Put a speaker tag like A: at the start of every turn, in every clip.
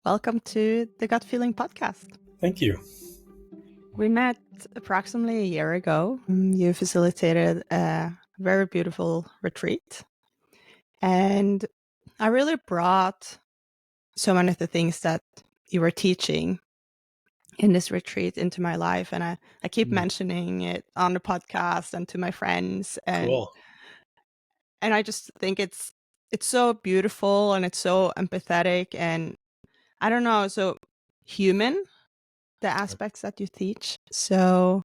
A: Welcome to the Gut Feeling podcast.
B: Thank you.
A: We met approximately a year ago. You facilitated a very beautiful retreat. And I really brought so many of the things that you were teaching in this retreat into my life. And I keep mentioning it on the podcast and to my friends.
B: Cool.
A: And I just think it's so beautiful and it's so empathetic and I don't know, so human, the aspects that you teach. So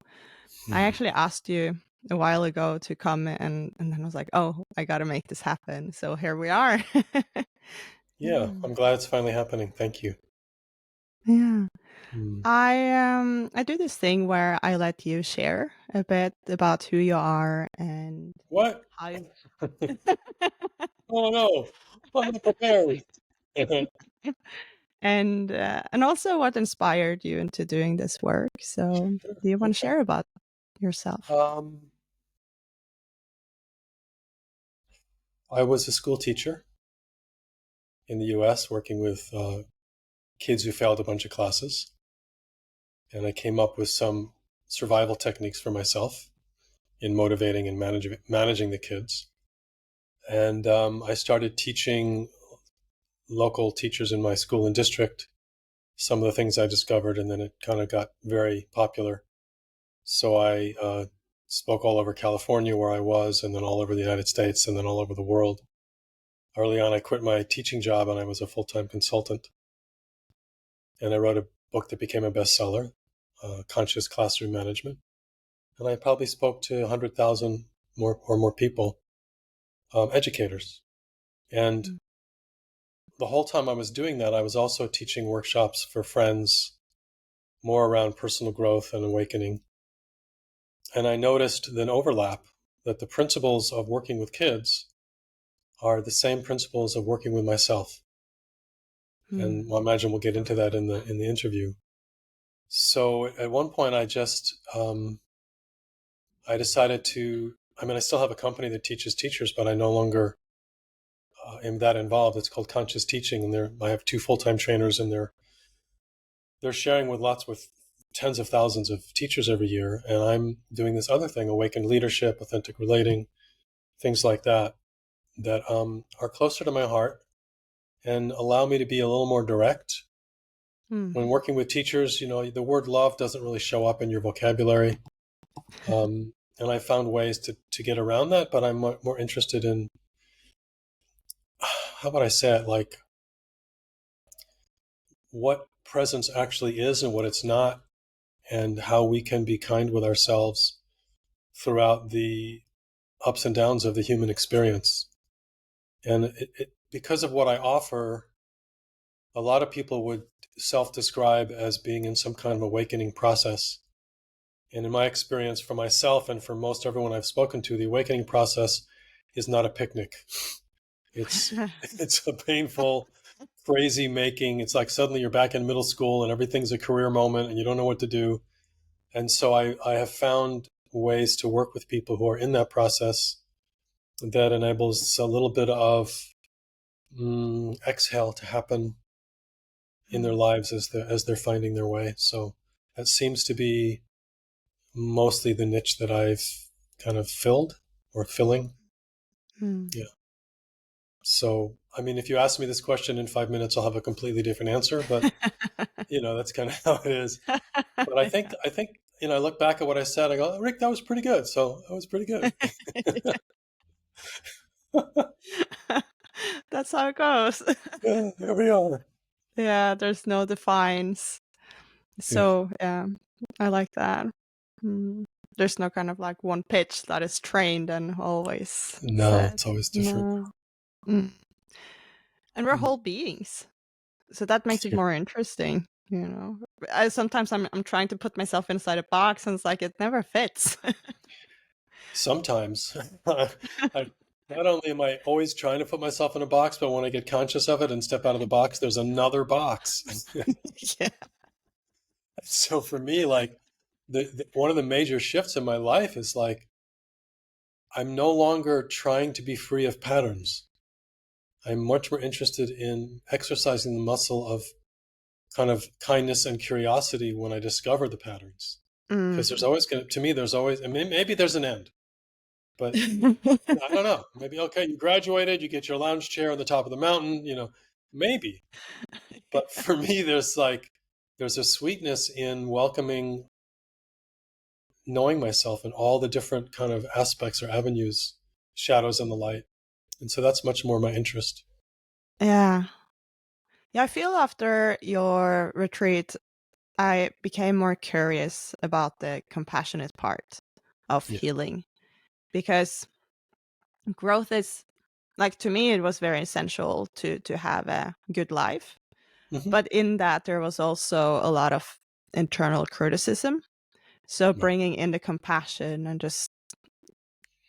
A: I actually asked you a while ago to come and then I was like, oh, I got to make this happen. So here we are.
B: Yeah, I'm glad it's finally happening. Thank you.
A: Yeah.
B: Mm.
A: I do this thing where I let you share a bit about who you are and
B: What?
A: how you
B: Oh no, I'm not prepared.
A: and also what inspired you into doing this work. So do you want to share about yourself?
B: I was a school teacher in the US working with kids who failed a bunch of classes. And I came up with some survival techniques for myself in motivating and managing the kids. And I started teaching local teachers in my school and district some of the things I discovered, and then it kind of got very popular. So I spoke all over California where I was, and then all over the United States, and then all over the world. Early on, I quit my teaching job and I was a full-time consultant. And I wrote a book that became a bestseller, Conscious Classroom Management. And I probably spoke to 100,000 more people, educators. And the whole time I was doing that, I was also teaching workshops for friends, more around personal growth and awakening. And I noticed an overlap that the principles of working with kids are the same principles of working with myself. And I imagine we'll get into that in the interview. So at one point, I just I decided to. I mean, I still have a company that teaches teachers, but I no longer am that involved. It's called Conscious Teaching, and I have 2 full-time trainers, and they're sharing with tens of thousands of teachers every year. And I'm doing this other thing: awakened leadership, authentic relating, things like that are closer to my heart and allow me to be a little more direct. When working with teachers, the word love doesn't really show up in your vocabulary. And I found ways to get around that, but I'm more interested in, how about I say it, like what presence actually is and what it's not, and how we can be kind with ourselves throughout the ups and downs of the human experience. And because of what I offer, a lot of people would self-describe as being in some kind of awakening process. And in my experience, for myself and for most everyone I've spoken to, the awakening process is not a picnic. It's a painful, crazy making. It's like suddenly you're back in middle school and everything's a career moment and you don't know what to do. And so I have found ways to work with people who are in that process that enables a little bit of exhale to happen in their lives as they're finding their way. So that seems to be mostly the niche that I've kind of filled or filling. Yeah. So, I mean, if you ask me this question in 5 minutes, I'll have a completely different answer, but that's kind of how it is. But I think, I look back at what I said, I go, oh, Rick, that was pretty good. So that was pretty good.
A: That's how it goes.
B: Yeah, here we are.
A: Yeah, there's no defines. So yeah, I like that. There's no kind of like one pitch that is trained and always
B: No,
A: said.
B: it's always different.
A: No. And we're whole beings, so that makes it more interesting. Sometimes I'm trying to put myself inside a box, and it's like it never fits.
B: Sometimes, not only am I always trying to put myself in a box, but when I get conscious of it and step out of the box, there's another box.
A: Yeah.
B: So for me, like one of the major shifts in my life is like, I'm no longer trying to be free of patterns. I'm much more interested in exercising the muscle of kind of kindness and curiosity when I discover the patterns. Because there's always going to me, there's always, I mean, maybe there's an end, but I don't know. Maybe, okay, you graduated, you get your lounge chair on the top of the mountain, maybe. But for me, there's a sweetness in welcoming, knowing myself in all the different kind of aspects or avenues, shadows and the light. And so that's much more my interest.
A: Yeah. Yeah, I feel after your retreat, I became more curious about the compassionate part of
B: Yeah.
A: healing, because growth is, like, to me, it was very essential to have a good life.
B: Hmm.
A: But in that, there was also a lot of internal criticism. So
B: Right.
A: bringing in the compassion and just,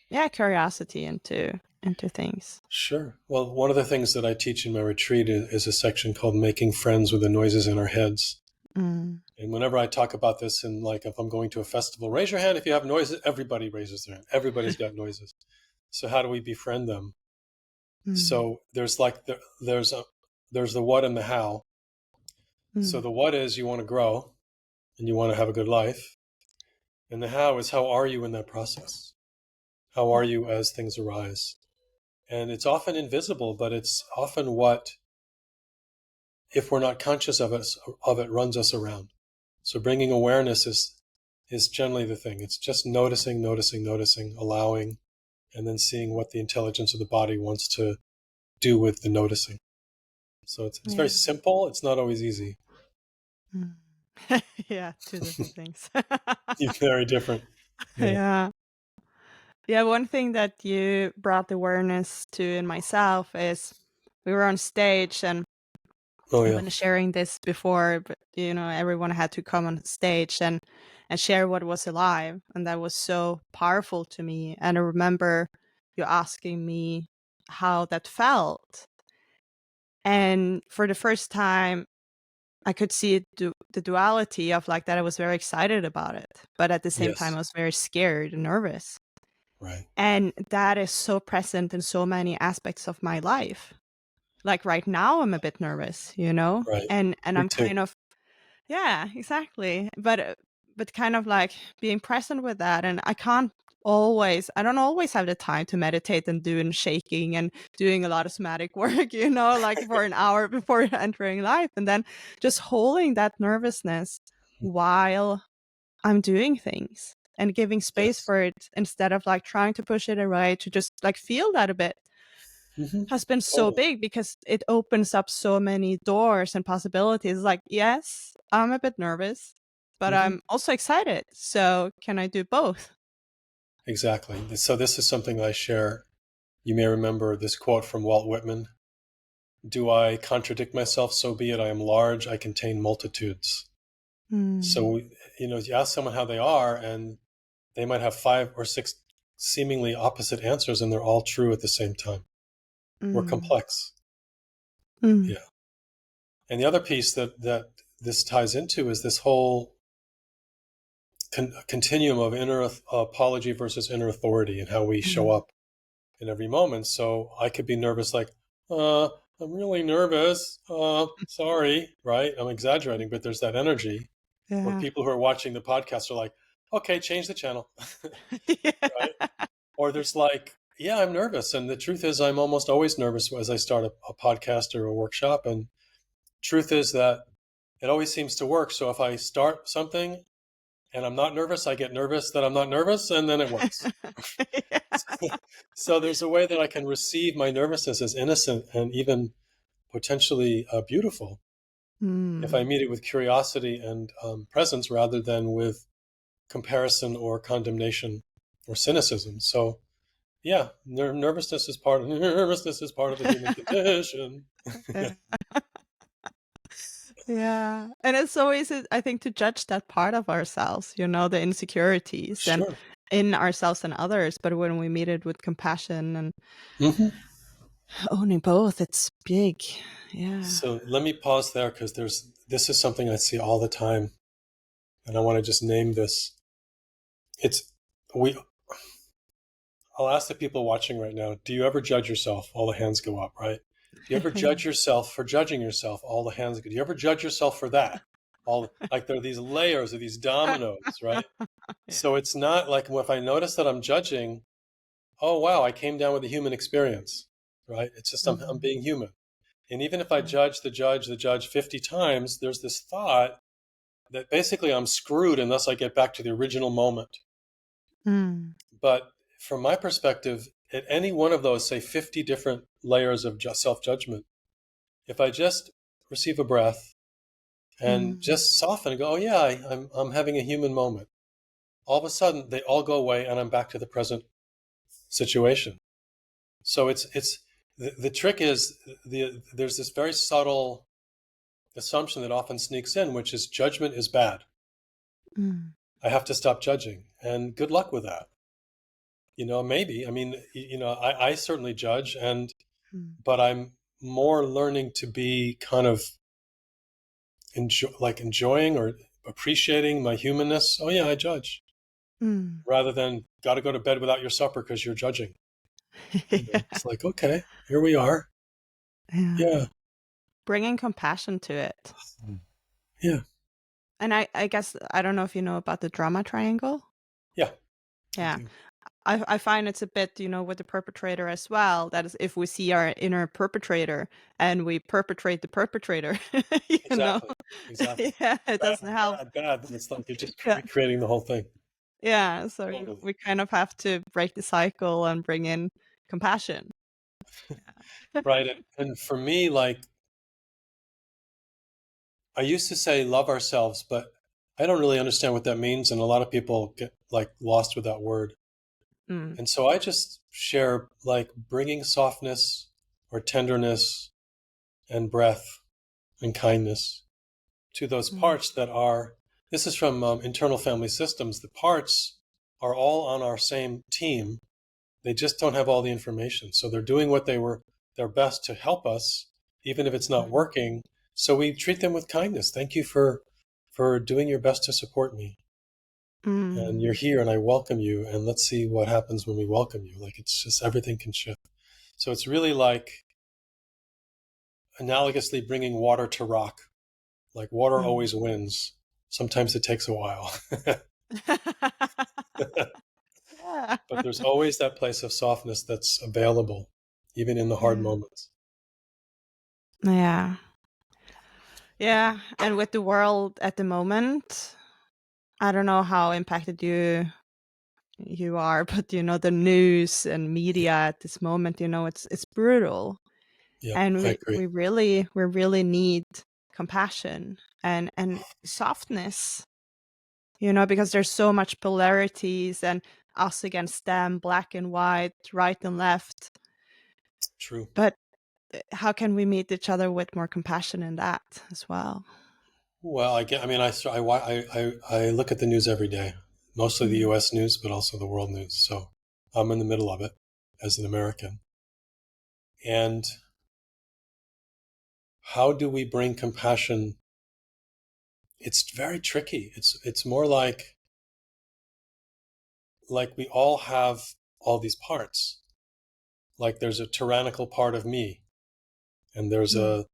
A: yeah, curiosity into things.
B: Sure. Well, one of the things that I teach in my retreat is a section called Making Friends with the Noises in Our Heads.
A: Mm.
B: And whenever I talk about this, and like if I'm going to a festival, raise your hand if you have noises. Everybody raises their hand. Everybody's got noises. So how do we befriend them?
A: Mm.
B: So there's there's the what and the how. So
A: Mm.
B: the what is you want to grow and you want to have a good life, and the how is how are you in that process? How are you as things arise? And it's often invisible, but it's often what, if we're not conscious of it, runs us around. So bringing awareness is generally the thing. It's just noticing, noticing, noticing, allowing, and then seeing what the intelligence of the body wants to do with the noticing. So it's very
A: Yeah.
B: simple. It's not always easy.
A: Mm. Yeah, two different things.
B: It's very different. Yeah.
A: Yeah. Yeah, one thing that you brought awareness to in myself is we were on stage, and
B: Oh
A: I've
B: yeah.
A: been sharing this before, but everyone had to come on stage and share what was alive, and that was so powerful to me. And I remember you asking me how that felt, and for the first time, I could see the duality of, like, that I was very excited about it, but at the same time,
B: Yes.
A: I was very scared and nervous.
B: Right.
A: And that is so present in so many aspects of my life. Like right now, I'm a bit nervous,
B: Right.
A: and
B: Me
A: I'm
B: too.
A: kind of, yeah, exactly. But kind of like being present with that, and I don't always have the time to meditate and doing shaking and doing a lot of somatic work, like for an hour before entering life, and then just holding that nervousness while I'm doing things and giving space
B: Yes.
A: for it instead of like trying to push it away, to just like feel that a bit,
B: Hmm.
A: has been so
B: Totally.
A: big, because it opens up so many doors and possibilities. Like, yes, I'm a bit nervous, but
B: Hmm.
A: I'm also excited. So can I do both?
B: Exactly. So this is something I share. You may remember this quote from Walt Whitman. Do I contradict myself? So be it. I am large. I contain multitudes.
A: Mm,
B: So, you ask someone how they are, and they might have 5 or 6 seemingly opposite answers, and they're all true at the same time. We're
A: mm,
B: complex.
A: mm,
B: Yeah. And the other piece that this ties into is this whole continuum of inner apology versus inner authority, and how we show
A: mm.
B: up in every moment. So I could be nervous, like, I'm really nervous. Sorry, right? I'm exaggerating, but there's that energy where
A: Yeah.
B: people who are watching the podcast are like, okay, change the channel, right?
A: Yeah.
B: Or there's like, yeah, I'm nervous. And the truth is, I'm almost always nervous as I start a podcast or a workshop. And truth is that it always seems to work. So if I start something and I'm not nervous, I get nervous that I'm not nervous, and then it works. So there's a way that I can receive my nervousness as innocent and even potentially beautiful if I
A: Mm.
B: meet it with curiosity and presence rather than with comparison or condemnation or cynicism. So yeah, nervousness is part of the human condition. Yeah,
A: Yeah. Yeah. And it's so easy, I think, to judge that part of ourselves, the insecurities and
B: sure.
A: in ourselves and others. But when we meet it with compassion and
B: Hmm.
A: owning both, it's big. Yeah.
B: So let me pause there, because this is something I see all the time, and I want to just name this. It's we. I'll ask the people watching right now. Do you ever judge yourself? All the hands go up, right? Do you ever judge yourself for judging yourself? All the hands go. Do you ever judge yourself for that? All like there are these layers of these dominoes, right?
A: Yeah.
B: So it's not like if I notice that I'm judging, oh wow, I came down with a human experience, right? It's just I'm
A: Mm.
B: being human. And even if I
A: Mm.
B: judge the judge 50 times, there's this thought that basically I'm screwed unless I get back to the original moment.
A: Mm.
B: But from my perspective, at any one of those, say 50 different layers of self-judgment, if I just receive a breath and
A: Mm.
B: just soften and go, oh yeah, I'm having a human moment. All of a sudden, they all go away, and I'm back to the present situation. So it's the trick is there's this very subtle assumption that often sneaks in, which is judgment is bad.
A: Mm.
B: I have to stop judging, and good luck with that. Maybe. I mean, I certainly judge,
A: Mm.
B: but I'm more learning to be kind of enjoying or appreciating my humanness. Oh yeah, I judge,
A: Mm.
B: rather than got to go to bed without your supper because you're judging.
A: Yeah.
B: It's like, okay, here we are.
A: Yeah.
B: Yeah,
A: Bringing compassion to it.
B: yeah,
A: And I guess, I don't know if you know about the drama triangle.
B: yeah. I
A: Yeah.
B: do.
A: I find it's a bit, with the perpetrator as well. That is, if we see our inner perpetrator and we perpetrate the perpetrator, you know,
B: Exactly, exactly.
A: yeah, it
B: Bad,
A: doesn't help.
B: bad, bad. It's like you're just
A: Yeah.
B: recreating the whole thing.
A: Yeah. So
B: Totally.
A: we kind of have to break the cycle and bring in compassion. Yeah.
B: Right. And for me, like I used to say love ourselves, but I don't really understand what that means. And a lot of people get like lost with that word.
A: Mm.
B: And so I just share like bringing softness or tenderness and breath and kindness to those
A: Mm.
B: parts that are, this is from internal family systems. The parts are all on our same team. They just don't have all the information. So they're doing what they were their best to help us, even if it's not
A: Mm.
B: working. So we treat them with kindness. Thank you for doing your best to support me. And you're
A: Mm.
B: here and I welcome you. And let's see what happens when we welcome you. Like it's just everything can shift. So it's really like analogously bringing water to rock. Like water
A: Mm.
B: always wins. Sometimes it takes a while,
A: Yeah.
B: but there's always that place of softness that's available, even in the hard
A: Yeah.
B: moments.
A: Yeah. Yeah. And with the world at the moment, I don't know how impacted you are, but the news and
B: Yeah,
A: media at this moment, it's brutal.
B: yeah,
A: And
B: I
A: we
B: agree.
A: we really need compassion and softness, because there's so much polarities and us against them, black and white, right and left.
B: True.
A: But how can we meet each other with more compassion in that as well?
B: Well, I mean, I look at the news every day, mostly the
A: Mm.
B: U.S. news, but also the world news. So I'm in the middle of it as an American. And how do we bring compassion? It's very tricky. It's more like we all have all these parts. Like there's a tyrannical part of me, and there's
A: Mm.
B: a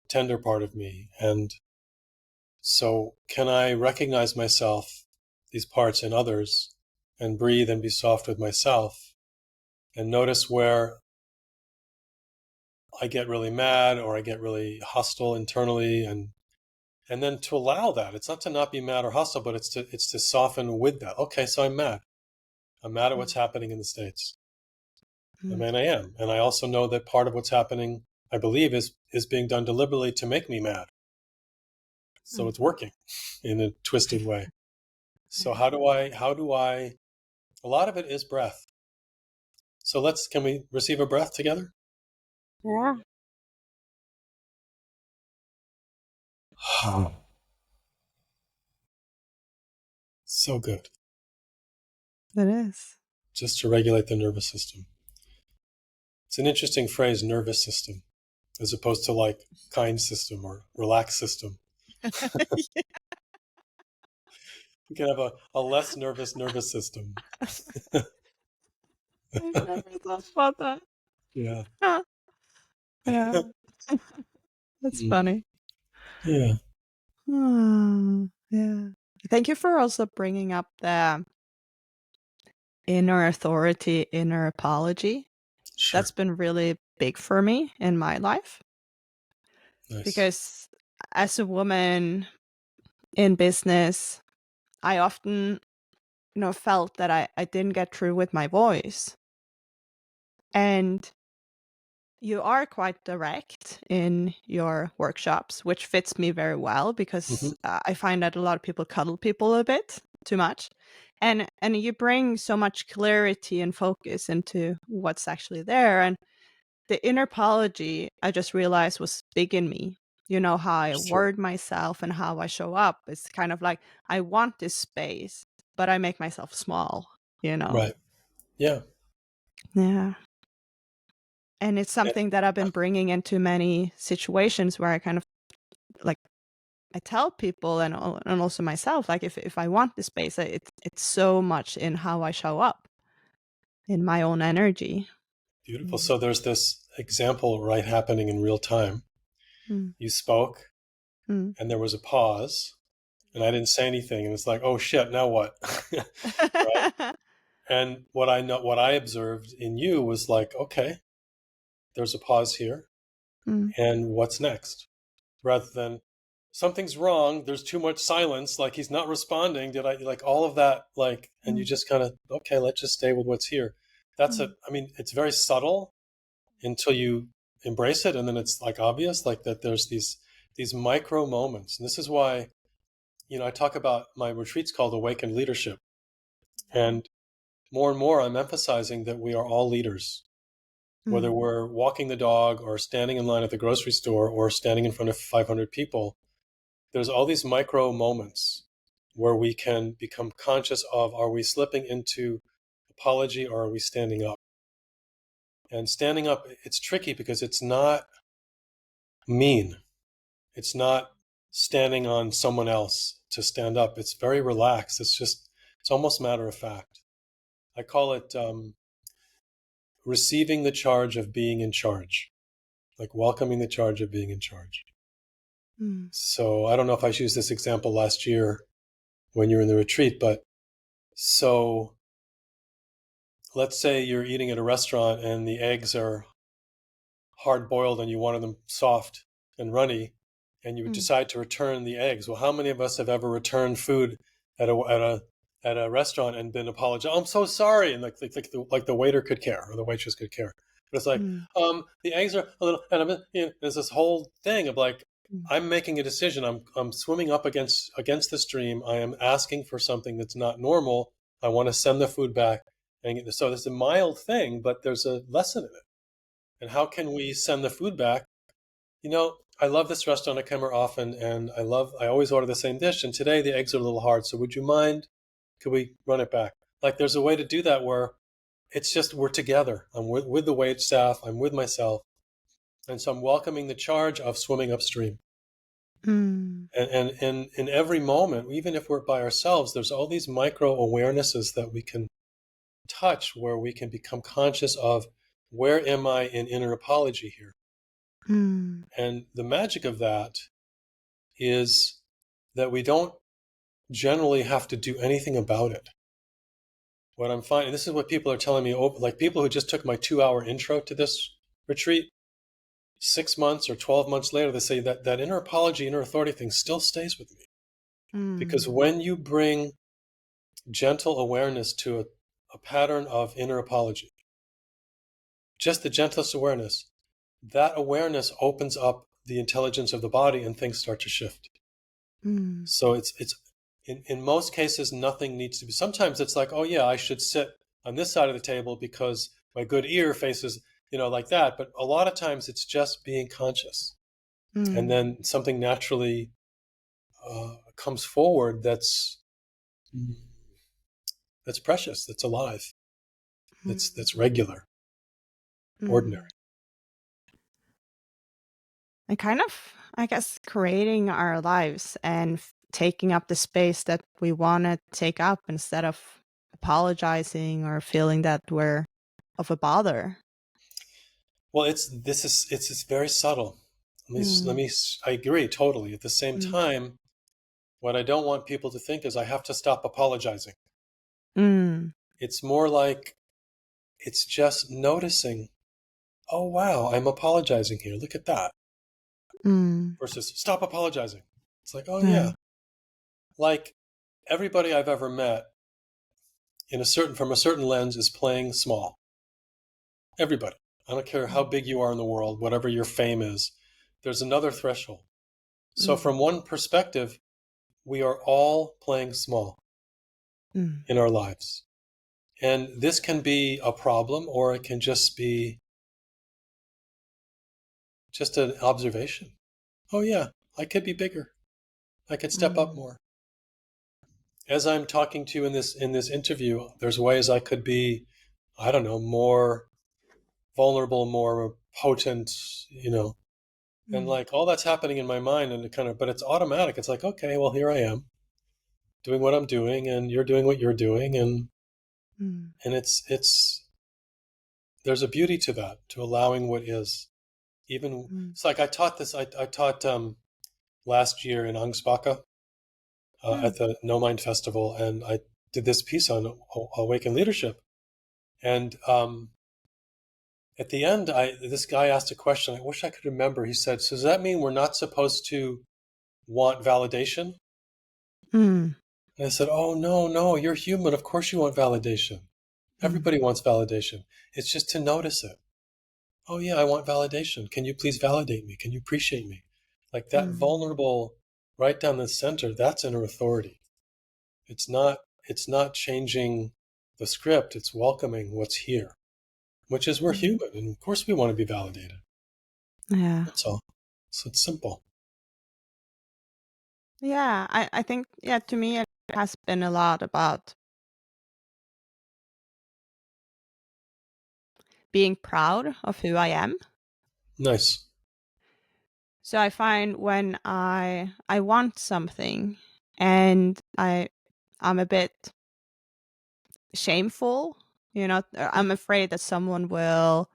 B: tender part of me, and so can I recognize myself, these parts in others, and breathe and be soft with myself, and notice where I get really mad or I get really hostile internally, and then to allow that. It's not to not be mad or hostile, but it's to soften with that. Okay, so I'm mad. I'm mad at what's
A: Mm.
B: happening in the States. I
A: Mm.
B: mean, I am. And I also know that part of what's happening, I believe, is being done deliberately to make me mad. So
A: Mm.
B: it's working in a twisted way. So
A: Yeah.
B: how do I a lot of it is breath. So can we receive a breath together?
A: Yeah,
B: So good.
A: it is.
B: Just to regulate the nervous system. It's an interesting phrase, nervous system, as opposed to like kind system or relaxed system. We can have a less nervous system.
A: I never thought about that.
B: Yeah.
A: Huh. Yeah. That's
B: Mm.
A: funny.
B: Yeah,
A: Yeah. Thank you for also bringing up the inner authority, inner apology.
B: sure.
A: That's been really big for me in my life
B: Nice.
A: because as a woman in business, I often, felt that I didn't get through with my voice. And you are quite direct in your workshops, which fits me very well
B: Hmm.
A: because I find that a lot of people cuddle people a bit too much. And you bring so much clarity and focus into what's actually there. And the inner apology, I just realized was big in me. You know, how I
B: Sure.
A: word myself and how I show up. It's kind of like I want this space, but I make myself small, you know?
B: Right. Yeah.
A: Yeah. And it's
B: And,
A: something that I've been bringing into many situations where I kind of like I tell people and also myself, like if I want this space, it's so much in how I show up in my own energy.
B: beautiful.
A: Mm.
B: So there's this example right happening in real time.
A: Mm.
B: You spoke,
A: Mm.
B: and there was a pause, and I didn't say anything, and it's like, oh shit, now what? Right. And what I observed in you was like, okay, there's a pause here,
A: Mm.
B: and what's next? Rather than something's wrong, there's too much silence, like he's not responding. Did I like all of that? Like, and you
A: Mm.
B: just kind of, okay, let's just stay with what's here.
A: Mm.
B: I mean, it's very subtle until you embrace it, and then it's like obvious, like that there's these micro moments. And this is why, I talk about my retreats called Awakened Leadership. And more I'm emphasizing that we are all leaders, whether
A: Mm.
B: we're walking the dog or standing in line at the grocery store or standing in front of 500 people. There's all these micro moments where we can become conscious of, are we slipping into apology or are we standing up? And standing up, it's tricky because it's not mean. It's not standing on someone else to stand up. It's very relaxed. It's almost matter of fact. I call it receiving the charge of being in charge, like welcoming the charge of being in charge.
A: Mm.
B: So I don't know if I used this example last year when you're in the retreat, but so let's say you're eating at a restaurant and the eggs are hard boiled and you wanted them soft and runny, and you would
A: Mm.
B: decide to return the eggs. Well, how many of us have ever returned food at a restaurant and been apologized? Oh, I'm so sorry, and like the waiter could care or the waitress could care. But it's like,
A: Mm.
B: the eggs are a little, and there's this whole thing of like,
A: Mm.
B: I'm making a decision. I'm swimming up against the stream. I am asking for something that's not normal. I want to send the food back, and so there's a mild thing, but there's a lesson in it. And how can we send the food back? I love this restaurant. I come here often, and I always order the same dish. And today the eggs are a little hard. So would you mind? Could we run it back? Like there's a way to do that where it's just we're together. I'm with the wait staff. I'm with myself, and so I'm welcoming the charge of swimming upstream.
A: Mm.
B: And in every moment, even if we're by ourselves, there's all these micro awarenesses that we can touch, where we can become conscious of where am I in inner apology here.
A: Mm.
B: And the magic of that is that we don't generally have to do anything about it. What I'm finding, this is what people are telling me, like people who just took my 2 hour intro to this retreat, 6 months or 12 months later, they say that inner apology, inner authority thing still stays with me. Because
A: Mm.
B: when you bring gentle awareness to a pattern of inner apology, just the gentlest awareness, that awareness opens up the intelligence of the body and things start to shift.
A: Mm.
B: So it's in most cases, nothing needs to be. Sometimes it's like, oh yeah, I should sit on this side of the table because my good ear faces, like that. But a lot of times it's just being conscious. And
A: Mm.
B: then something naturally comes forward that's precious, that's alive, that's
A: Mm.
B: regular, ordinary.
A: Mm. And kind of, I guess, creating our lives and taking up the space that we want to take up instead of apologizing or feeling that we're of a bother.
B: Well, it's very subtle. I agree totally. At the same
A: mm,
B: time, what I don't want people to think is I have to stop apologizing.
A: mm,
B: It's more like it's just noticing, oh wow, I'm apologizing here. Look at that.
A: mm,
B: Versus stop apologizing. It's like, oh
A: yeah,
B: yeah. Like everybody I've ever met from a certain lens is playing small. Everybody. I don't care how
A: mm,
B: big you are in the world, whatever your fame is, there's another threshold. So
A: mm,
B: from one perspective, we are all playing small
A: mm,
B: in our lives. And this can be a problem, or it can just be just an observation. Oh yeah, I could be bigger. I could step up
A: mm,
B: more. As I'm talking to you in this interview, there's ways I could be, I don't know, more vulnerable, more potent, and
A: mm,
B: like all that's happening in my mind, and but it's automatic. It's like, okay, well, here I am doing what I'm doing, and you're doing what you're doing,
A: mm,
B: and it's there's a beauty to that, to allowing what is. Even
A: mm,
B: it's like I taught last year in Angsbaka
A: mm,
B: at the No Mind Festival, and I did this piece on awakened leadership. And at the end, this guy asked a question. I wish I could remember. He said, "So does that mean we're not supposed to want validation?"
A: mm,
B: And I said, "Oh no, no, you're human. Of course you want validation.
A: mm,
B: Everybody wants validation. It's just to notice it. Oh yeah, I want validation. Can you please validate me? Can you appreciate me?" Like that
A: mm,
B: vulnerable, right down the center. That's inner authority. It's not changing the script. It's welcoming what's here, which is we're
A: mm.
B: human, and of course we want to be validated.
A: Yeah.
B: That's all. So it's simple.
A: Yeah, I think, yeah, to me, it has been a lot about being proud of who I am.
B: Nice.
A: So I find when I want something and I'm a bit shameful, I'm afraid that someone will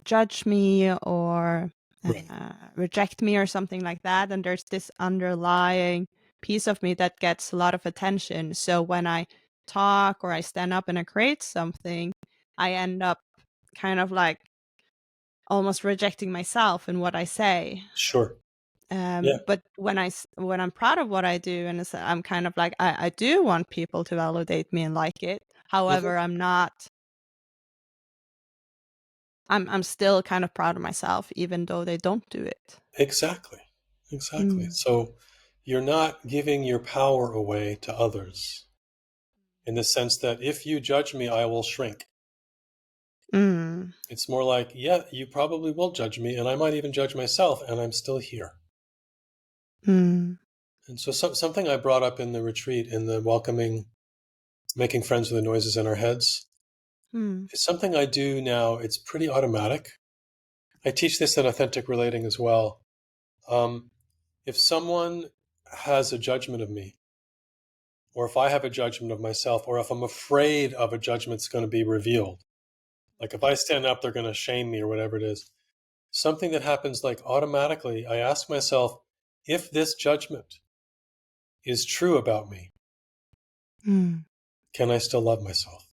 A: judge me or
B: Right.
A: reject me or something like that. And there's this underlying piece of me that gets a lot of attention. So when I talk or I stand up and I create something, I end up kind of like almost rejecting myself in what I say.
B: Sure. Yeah.
A: But when I'm proud of what I do, and I'm kind of like I do want people to validate me and like it.
B: Hmm.
A: However, I'm not. I'm still kind of proud of myself, even though they don't do it.
B: Exactly. Exactly.
A: Mm.
B: So you're not giving your power away to others in the sense that if you judge me, I will shrink.
A: Mm.
B: It's more like, yeah, you probably will judge me, and I might even judge myself, and I'm still here.
A: Mm.
B: And so something I brought up in the retreat, in the welcoming, making friends with the noises in our heads,
A: Mm.
B: is something I do now. It's pretty automatic. I teach this in authentic relating as well. Um, if someone has a judgment of me, or if I have a judgment of myself, or if I'm afraid of a judgment's going to be revealed, like if I stand up, they're going to shame me or whatever it is, something that happens like automatically, I ask myself, if this judgment is true about me,
A: Mm.
B: can I still love myself?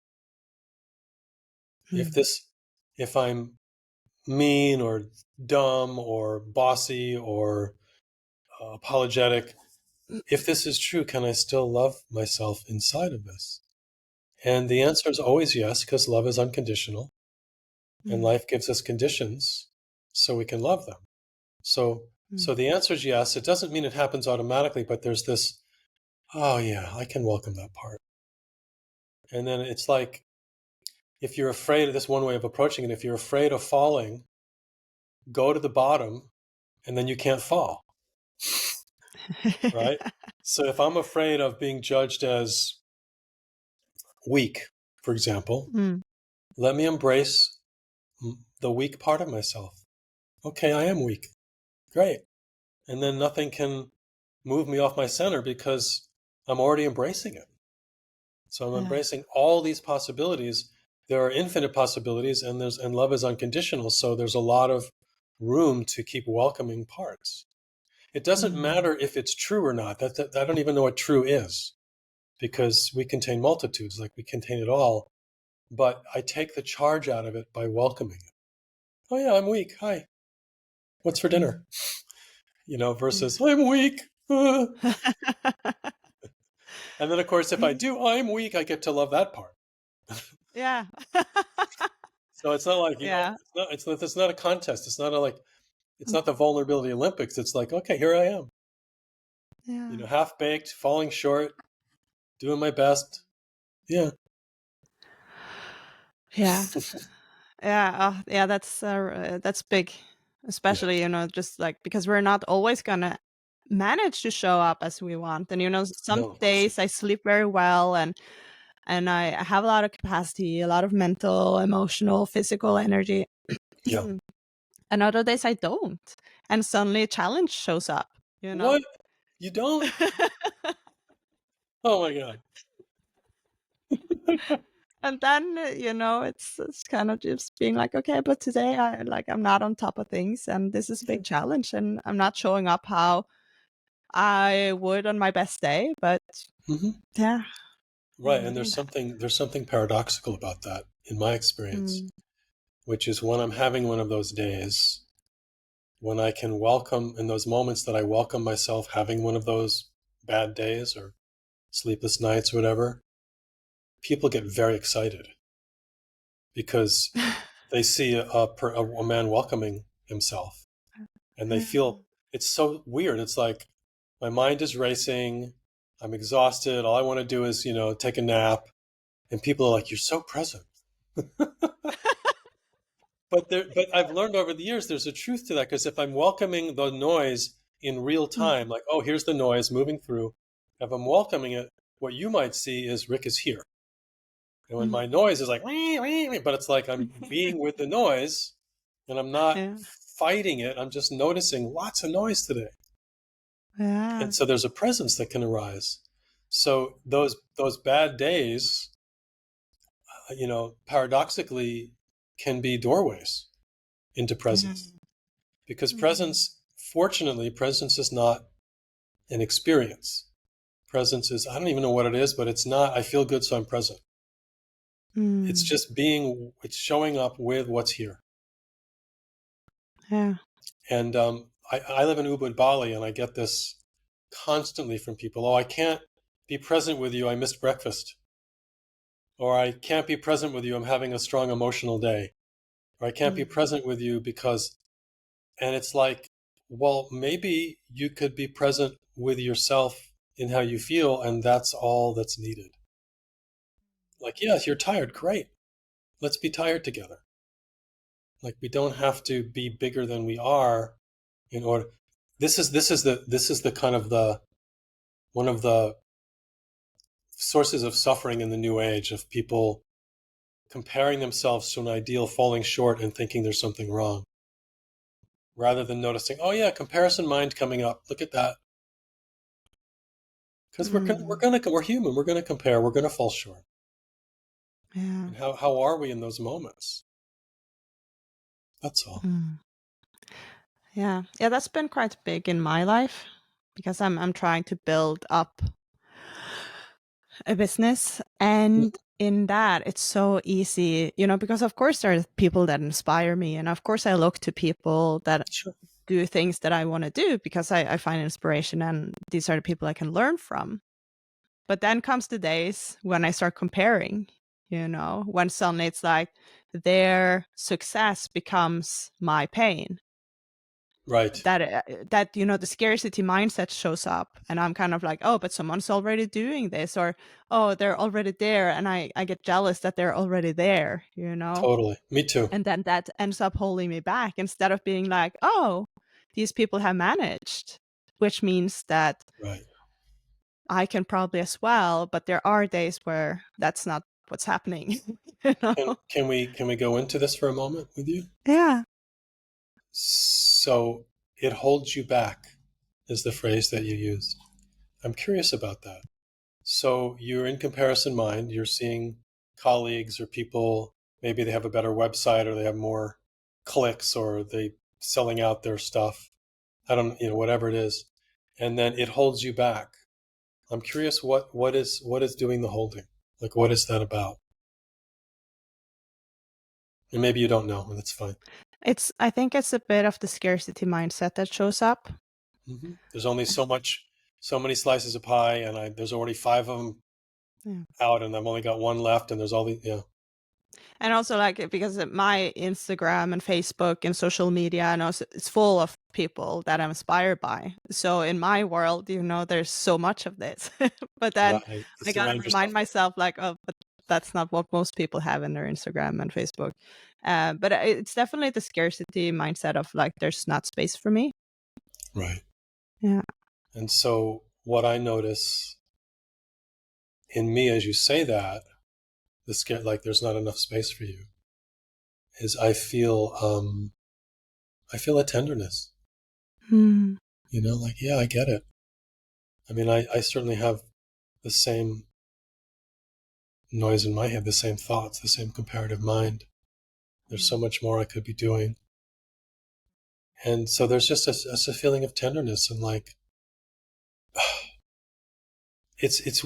B: If
A: Mm.
B: this, if I'm mean or dumb or bossy or apologetic, if this is true, can I still love myself inside of this? And the answer is always yes, because love is unconditional and
A: Mm.
B: life gives us conditions so we can love them. So,
A: Mm.
B: so the answer is yes. It doesn't mean it happens automatically, but there's this, oh yeah, I can welcome that part. And then it's like, if you're afraid of this one way of approaching it, if you're afraid of falling, go to the bottom and then you can't fall, right? So if I'm afraid of being judged as weak, for example,
A: Mm.
B: let me embrace the weak part of myself. Okay, I am weak. Great. And then nothing can move me off my center because I'm already embracing it. So I'm
A: Yeah.
B: embracing all these possibilities. There are infinite possibilities, and love is unconditional. So there's a lot of room to keep welcoming parts. It doesn't matter if it's true or not. I don't even know what true is, because we contain multitudes, like we contain it all. But I take the charge out of it by welcoming it. Oh yeah, I'm weak. Hi. What's for dinner? Versus I'm weak. And then of course, if I do, I'm weak, I get to love that part.
A: Yeah.
B: So it's not like,
A: Yeah.
B: it's not a contest. It's not it's not the vulnerability Olympics. It's like, okay, here I am,
A: Yeah.
B: half baked, falling short, doing my best. Yeah.
A: Yeah. Yeah. Yeah. That's big,
B: Yeah.
A: especially just like because we're not always gonna manage to show up as we want, and some
B: No.
A: days I sleep very well, and I have a lot of capacity, a lot of mental, emotional, physical energy,
B: Yeah.
A: and other days I don't, and suddenly a challenge shows up. You know.
B: What? You don't? Oh my God.
A: And then it's kind of just being like, okay, but today I'm not on top of things, and this is a
B: Yeah.
A: big challenge, and I'm not showing up how I would on my best day. But
B: Hmm.
A: yeah,
B: Right. And
A: doing that.
B: there's something paradoxical about that in my experience,
A: Mm.
B: which is when I'm having one of those days, when I can welcome, in those moments that I welcome myself having one of those bad days or sleepless nights or whatever, people get very excited because they see a man welcoming himself, and they
A: Yeah.
B: feel it's so weird. It's like my mind is racing. I'm exhausted. All I want to do is, take a nap. And people are like, "You're so present." But I've learned over the years there's a truth to that, because if I'm welcoming the noise in real
A: Mm.
B: time, like, oh, here's the noise moving through, if I'm welcoming it, what you might see is Rick is here. And when my
A: Mm.
B: noise is like, "Wee, wee, wee," but it's like I'm being with the noise and I'm not
A: Yeah.
B: fighting it. I'm just noticing lots of noise today.
A: Yeah.
B: And so there's a presence that can arise. So those bad days, paradoxically can be doorways into
A: Yeah.
B: presence. Because
A: Mm.
B: fortunately, presence is not an experience. Presence is, I don't even know what it is, but it's not, I feel good, so I'm present. It's
A: Mm.
B: just it's showing up with what's here.
A: Yeah.
B: And I live in Ubud, Bali, and I get this constantly from people. Oh, I can't be present with you. I missed breakfast. Or I can't be present with you. I'm having a strong emotional day. Or I can't be
A: Mm.
B: present with you because, and it's like, well, maybe you could be present with yourself in how you feel, and that's all that's needed. Like, yes, you're tired. Great. Let's be tired together. Like, we don't have to be bigger than we are in order. This is the kind of the one of the sources of suffering in the new age, of people comparing themselves to an ideal, falling short, and thinking there's something wrong, rather than noticing, oh yeah, comparison mind coming up. Look at that. Because
A: Mm.
B: we're human. We're gonna compare. We're gonna fall short.
A: Yeah.
B: And how are we in those moments? That's all.
A: Mm. Yeah. Yeah. That's been quite big in my life because I'm trying to build up a business, and in that it's so easy, because of course there are people that inspire me, and of course I look to people that
B: Sure.
A: do things that I want to do because I find inspiration, and these are the people I can learn from. But then comes the days when I start comparing, when suddenly it's like their success becomes my pain,
B: Right.
A: that the scarcity mindset shows up, and I'm kind of like, oh, but someone's already doing this, or oh, they're already there, and I get jealous that they're already there,
B: Totally. Me too.
A: and then that ends up holding me back instead of being like, oh, these people have managed, which means that
B: Right.
A: I can probably as well, but there are days where that's not what's happening. you know
B: Can we go into this for a moment with you?
A: yeah.
B: So it holds you back is the phrase that you used. I'm curious about that. So you're in comparison mind. You're seeing colleagues or people. Maybe they have a better website, or they have more clicks, or they selling out their stuff. I don't, whatever it is. And then it holds you back. I'm curious what is doing the holding? Like, what is that about? And maybe you don't know, and that's fine.
A: I think it's a bit of the scarcity mindset that shows up.
B: There's only so many slices of pie, and there's already 5 of them out, and I've only got 1 left, and there's all the.
A: And also, like, because my Instagram and Facebook and social media, and also it's full of people that I'm inspired by. So in my world, there's so much of this. But then
B: Right.
A: I gotta
B: Surround
A: remind
B: yourself.
A: myself, like, oh, but that's not what most people have in their Instagram and Facebook. But it's definitely the scarcity mindset of, like, there's not space for me.
B: Right.
A: Yeah.
B: And so what I notice in me as you say that, like there's not enough space for you, is I feel a tenderness. Like, yeah, I get it. I mean, I certainly have the same noise in my head, the same thoughts, the same comparative mind. There's so much more I could be doing. And so there's just a feeling of tenderness, and like, it's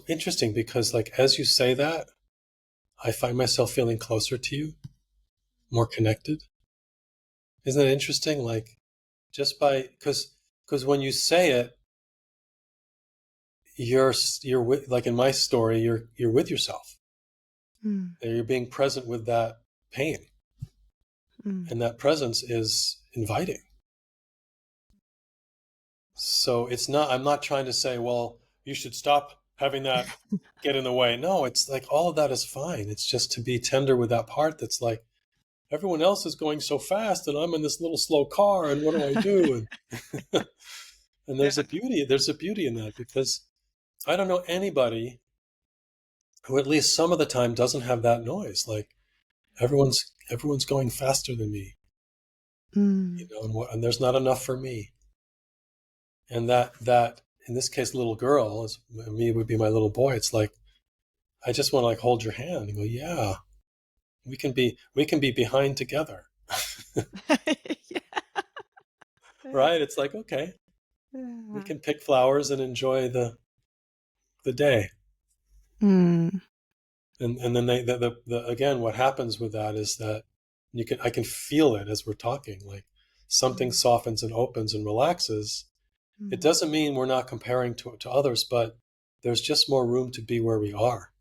B: interesting because, like, as you say that, I find myself feeling closer to you, more connected. Isn't that interesting? Like, just because when you say it, you're with, like in my story, you're with yourself, and you're being present with that pain, and that presence is inviting. So I'm not trying to say, well, you should stop having that get in the way. No, it's like all of that is fine. It's just to be tender with that part that's like, everyone else is going so fast and I'm in this little slow car, and what do I do? And and there's a beauty in that, because I don't know anybody who at least some of the time doesn't have that noise. Like, everyone's going faster than me, and there's not enough for me. And that in this case, little girl, as me would be my little boy. It's like, I just want to, like, hold your hand and go, yeah, we can be behind together. Right? It's like, okay, we can pick flowers and enjoy the day. And then again, what happens with that is that I can feel it as we're talking, like something softens and opens and relaxes. It doesn't mean we're not comparing to others, but there's just more room to be where we are.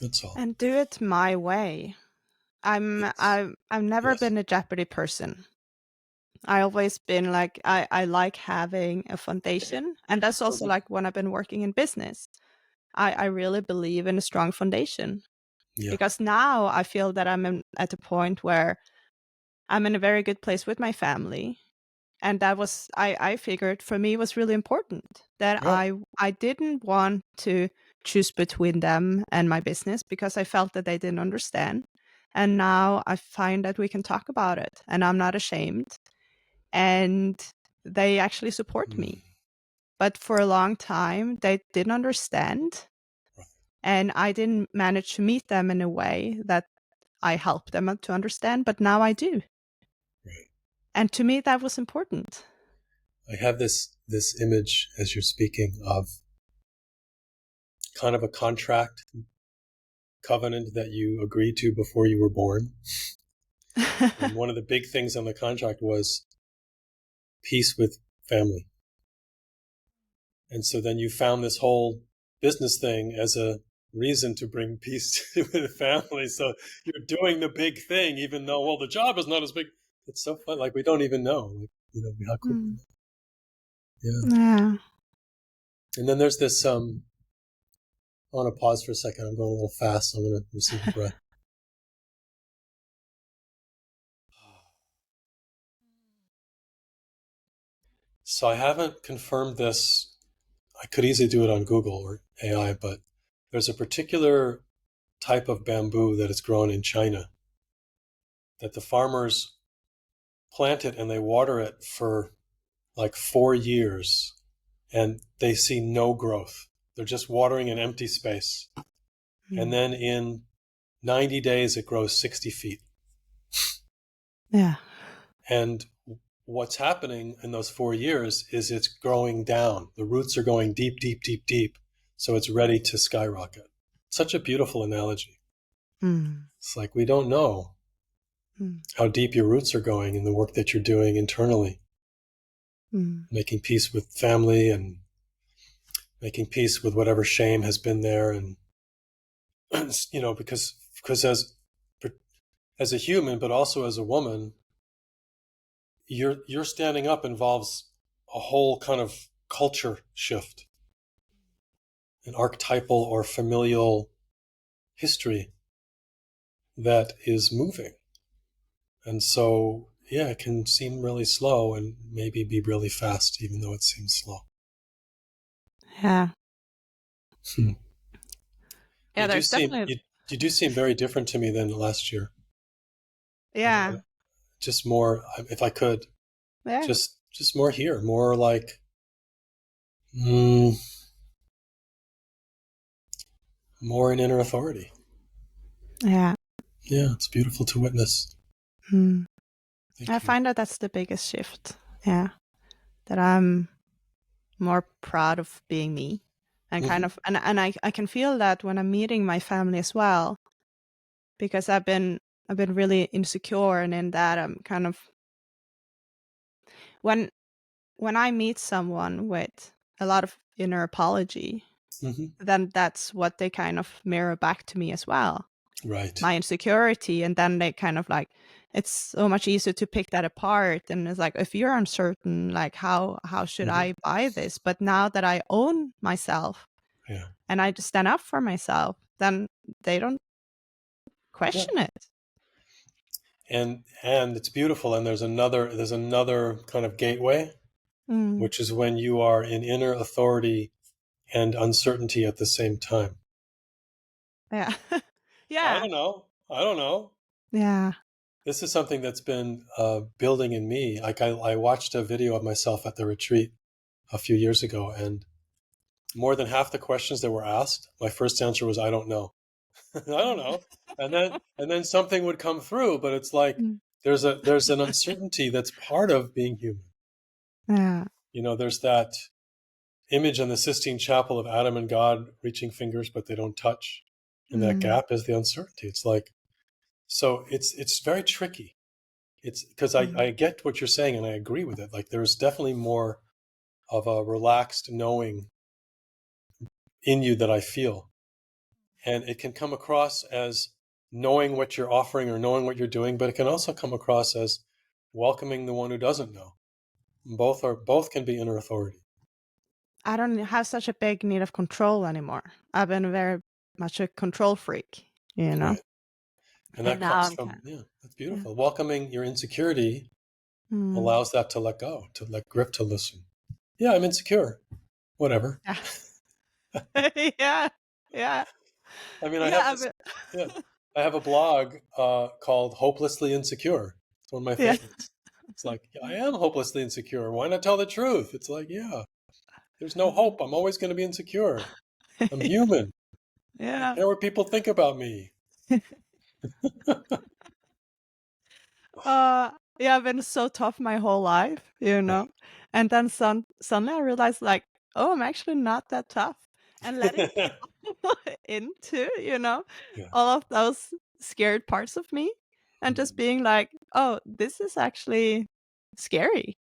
B: That's all.
A: And do it my way.
B: Yes.
A: I've never
B: Yes.
A: been a Jeopardy person. I always been like, I like having a foundation, and that's also like when I've been working in business. I really believe in a strong foundation,
B: Yeah.
A: because now I feel that at a point where I'm in a very good place with my family, and that was, I figured for me was really important that
B: Yeah.
A: I didn't want to choose between them and my business, because I felt that they didn't understand. And now I find that we can talk about it, and I'm not ashamed, and they actually support me. But for a long time, they didn't understand, and I didn't manage to meet them in a way that I helped them to understand, but now I do.
B: Right.
A: And to me, that was important.
B: I have this image as you're speaking of kind of a contract covenant that you agreed to before you were born. And one of the big things on the contract was peace with family. And so then you found this whole business thing as a reason to bring peace to the family. So you're doing the big thing, even though, well, the job is not as big. It's so fun. Like, we don't even know, like, how cool. Yeah.
A: Yeah.
B: And then there's this, I want to pause for a second. I'm going a little fast, so I'm going to receive a breath. So I haven't confirmed this. I could easily do it on Google or AI, but there's a particular type of bamboo that is grown in China that the farmers plant it and they water it for like 4 years, and they see no growth. They're just watering an empty space. And then in 90 days, it grows 60 feet.
A: Yeah.
B: And what's happening in those 4 years is it's growing down. The roots are going deep, deep, deep, deep. So it's ready to skyrocket. Such a beautiful analogy.
A: Mm.
B: It's like we don't know
A: Mm.
B: how deep your roots are going in the work that you're doing internally,
A: Mm.
B: making peace with family and making peace with whatever shame has been there. And, because as a human, but also as a woman, your standing up involves a whole kind of culture shift, an archetypal or familial history that is moving. And so, yeah, it can seem really slow and maybe be really fast, even though it seems slow.
A: Yeah.
B: Hmm.
A: Yeah,
B: You do
A: there's
B: seem
A: definitely.
B: you do seem very different to me than last year.
A: Yeah.
B: Just more, if I could,
A: Yeah.
B: just more here, more like, mm, more in inner authority.
A: Yeah.
B: Yeah, it's beautiful to witness.
A: Mm. I
B: Thank you.
A: find that that's the biggest shift. Yeah. That I'm more proud of being me, and kind
B: Hmm.
A: of, and I can feel that when I'm meeting my family as well, because I've been really insecure, and in that I'm kind of, when I meet someone with a lot of inner apology,
B: Hmm.
A: then that's what they kind of mirror back to me as well,
B: Right.
A: my insecurity. And then they kind of like, it's so much easier to pick that apart, and it's like, if you're uncertain, like, how should
B: Hmm.
A: I buy this? But now that I own myself
B: Yeah.
A: and I just stand up for myself, then they don't
B: Yeah.
A: question it.
B: And it's beautiful. And there's another kind of gateway,
A: Mm.
B: which is when you are in inner authority and uncertainty at the same time.
A: Yeah.
B: I
A: Yeah.
B: don't know. I don't know.
A: Yeah.
B: This is something that's been building in me. Like I watched a video of myself at the retreat a few years ago, and more than half the questions that were asked, my first answer was, "I don't know." I don't
A: Mm.
B: know. And then something would come through, but it's like
A: Mm.
B: there's an uncertainty that's part of being human.
A: Yeah.
B: There's that image in the Sistine Chapel of Adam and God reaching fingers, but they don't touch. And that
A: Mm.
B: gap is the uncertainty. It's like, so it's very tricky. It's because I
A: Mm.
B: get what you're saying and I agree with it. Like there's definitely more of a relaxed knowing in you that I feel. And it can come across as knowing what you're offering or knowing what you're doing, but it can also come across as welcoming the one who doesn't know. Both can be inner authority.
A: I don't have such a big need of control anymore. I've been very much a control freak, you know?
B: Right. And
A: And
B: that
A: now
B: comes
A: I'm
B: from,
A: kind
B: yeah, that's
A: of, yeah.
B: beautiful. Welcoming your insecurity
A: Mm.
B: allows that to let go, to let grip, to listen. Yeah, I'm insecure. Whatever.
A: Yeah. Yeah. Yeah.
B: I mean, I
A: Yeah.
B: have
A: I've
B: this,
A: been,
B: yeah, I have a blog called Hopelessly Insecure. It's one of my
A: yeah.
B: favorites. It's like, yeah, I am hopelessly insecure. Why not tell the truth? It's like, yeah, there's no hope. I'm always going to be insecure. I'm human. I don't
A: Yeah.
B: care what people think about me.
A: Yeah, I've been so tough my whole life,
B: Yeah.
A: and then suddenly I realized, like, oh, I'm actually not that tough, and letting people into,
B: Yeah.
A: all of those scared parts of me, and just
B: Mhm.
A: being like, oh, this is actually scary,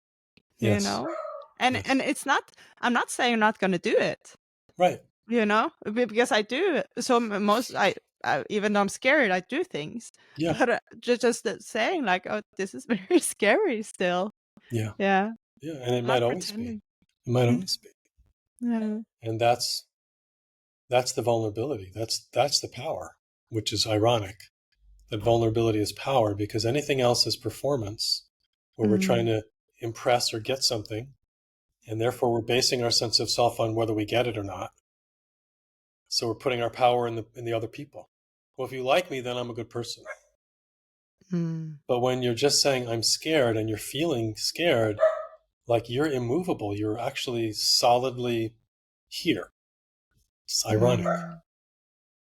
A: you
B: Yes.
A: know, and
B: Yes.
A: it's not. I'm not saying I'm not gonna do it,
B: Right.
A: because I do. So even though I'm scared, I do things.
B: Yeah.
A: But just that saying, like, "Oh, this is very scary still."
B: Yeah.
A: Yeah,
B: Yeah. And it
A: I'm
B: might
A: not
B: always be.
A: pretending.
B: It might
A: Mm.
B: always be.
A: Yeah.
B: And that's the vulnerability. That's the power, which is ironic. That vulnerability is power because anything else is performance, where we're trying
A: Mm.
B: to impress or get something, and therefore we're basing our sense of self on whether we get it or not. So we're putting our power in the other people. Well, if you like me, then I'm a good person.
A: Mm.
B: But when you're just saying I'm scared and you're feeling scared, like you're immovable, you're actually solidly here. It's ironic.
A: Mm.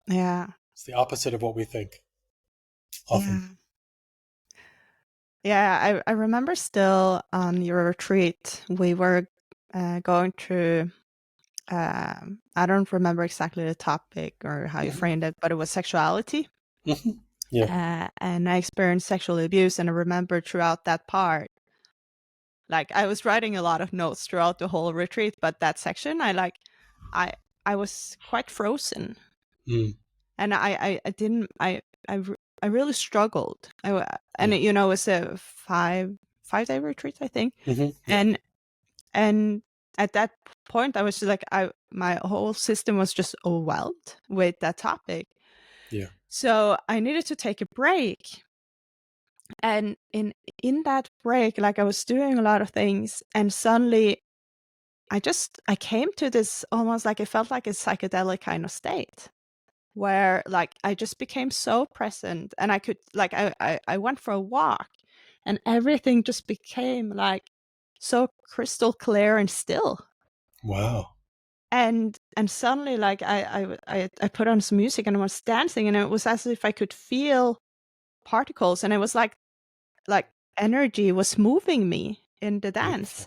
A: Yeah.
B: It's the opposite of what we think often.
A: Yeah. Yeah, I remember still on your retreat, we were going through, I don't remember exactly the topic or how you
B: Hmm.
A: framed it, but it was sexuality.
B: Hmm. Yeah.
A: And I experienced sexual abuse, and I remember throughout that part, like I was writing a lot of notes throughout the whole retreat, but that section, I, I was quite frozen,
B: Mm.
A: and I didn't, I really struggled. And
B: Yeah.
A: you know, it's a 5 day retreat, I think,
B: Yeah.
A: and and at that point, I was just like, my whole system was just overwhelmed with that topic.
B: Yeah.
A: So I needed to take a break. And in that break, like I was doing a lot of things, and suddenly I came to this almost like it felt like a psychedelic kind of state where like I just became so present, and I could like I went for a walk, and everything just became like so crystal clear and still.
B: Wow.
A: And suddenly like I put on some music and I was dancing, and it was as if I could feel particles, and it was like energy was moving me in the dance.
B: Beautiful.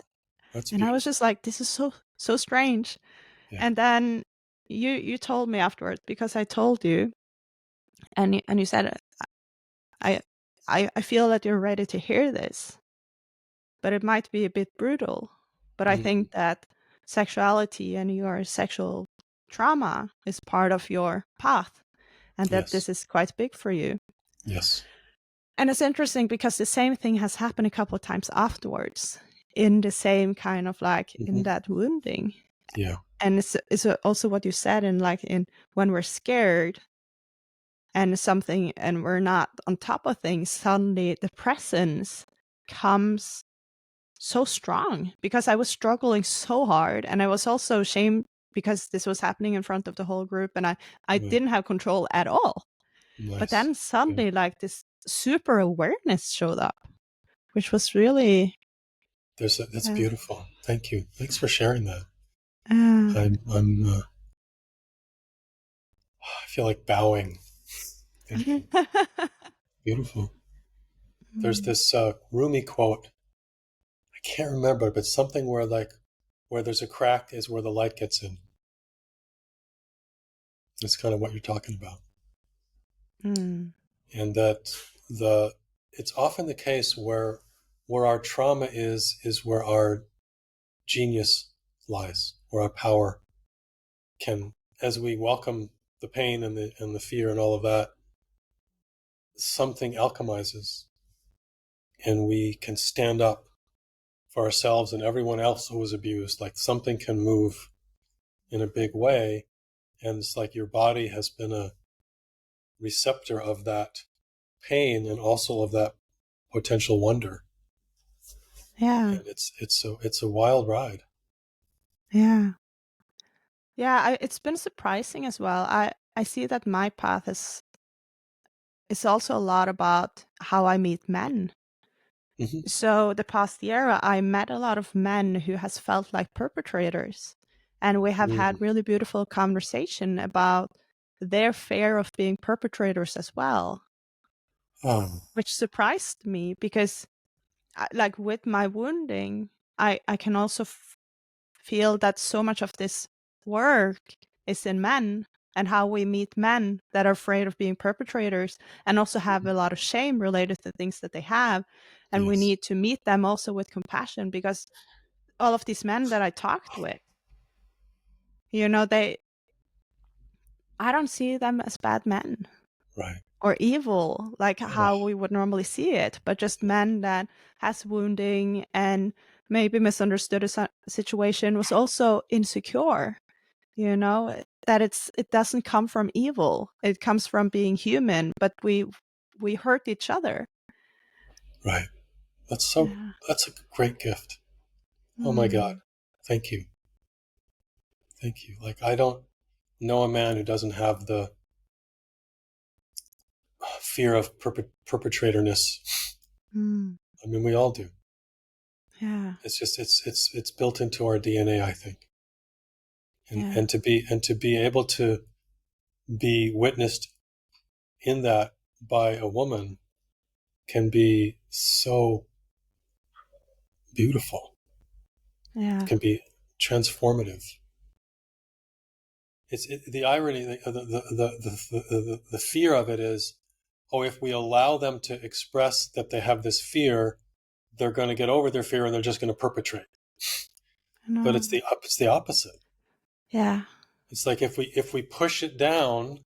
B: That's
A: And I was
B: beautiful.
A: just like, this is so strange.
B: Yeah.
A: And then you told me afterwards, because I told you, and you said, I I feel that you're ready to hear this, but it might be a bit brutal. But I
B: Mm.
A: think that sexuality and your sexual trauma is part of your path, and that
B: Yes.
A: this is quite big for you.
B: Yes.
A: And it's interesting because the same thing has happened a couple of times afterwards, in the same kind of like in
B: Hmm.
A: that wounding.
B: Yeah.
A: And it's also what you said, in like in when we're scared and something and we're not on top of things, suddenly the presence comes so strong, because I was struggling so hard, and I was also ashamed because this was happening in front of the whole group, and I
B: Right.
A: didn't have control at all. But
B: Nice.
A: then
B: Yeah.
A: suddenly like this super awareness showed up, which was really
B: That's
A: uh,
B: beautiful. Thank you. Thanks for sharing that.
A: uh,
B: I feel like bowing. Thank you. Beautiful. There's this Rumi quote. I can't remember, but something where like where there's a crack is where the light gets in. It's kind of what you're talking about,
A: mm,
B: and that the it's often the case where our trauma is where our genius lies, where our power can, as we welcome the pain and the fear and all of that, something alchemizes, and we can stand up for ourselves and everyone else who was abused. Like something can move in a big way, and it's like your body has been a receptor of that pain and also of that potential wonder.
A: yeah,
B: And it's a wild ride.
A: yeah, yeah. It's been surprising as well. I see that my path is also a lot about how I meet men.
B: Hmm.
A: So the past year, I met a lot of men who has felt like perpetrators, and we have had
B: Mm.
A: really beautiful conversation about their fear of being perpetrators as well,
B: Oh,
A: which surprised me because, like with my wounding, I can also feel that so much of this work is in men, and how we meet men that are afraid of being perpetrators and also have a lot of shame related to things that they have. And we
B: yes,
A: need to meet them also with compassion, because all of these men that I talked with, you know, I don't see them as bad men
B: right.
A: or evil like
B: Oh,
A: how we would normally see it, but just men that has wounding and maybe misunderstood a situation, was also insecure, you know, that it doesn't come from evil, it comes from being human, but we hurt each other.
B: right.
A: Yeah.
B: That's a great gift. Oh my God.
A: Mm.
B: Thank you. Thank you. Like I don't know a man who doesn't have the fear of perpetratorness.
A: Mm.
B: I mean, we all do.
A: Yeah.
B: It's just it's built into our DNA, I think.
A: Yeah.
B: And to be able to be witnessed in that by a woman can be so beautiful.
A: Yeah.
B: It can be transformative. The irony, the fear of it is, oh, if we allow them to express that they have this fear, they're going to get over their fear and they're just going to perpetrate.
A: I know.
B: But it's the opposite.
A: Yeah.
B: It's like if we push it down,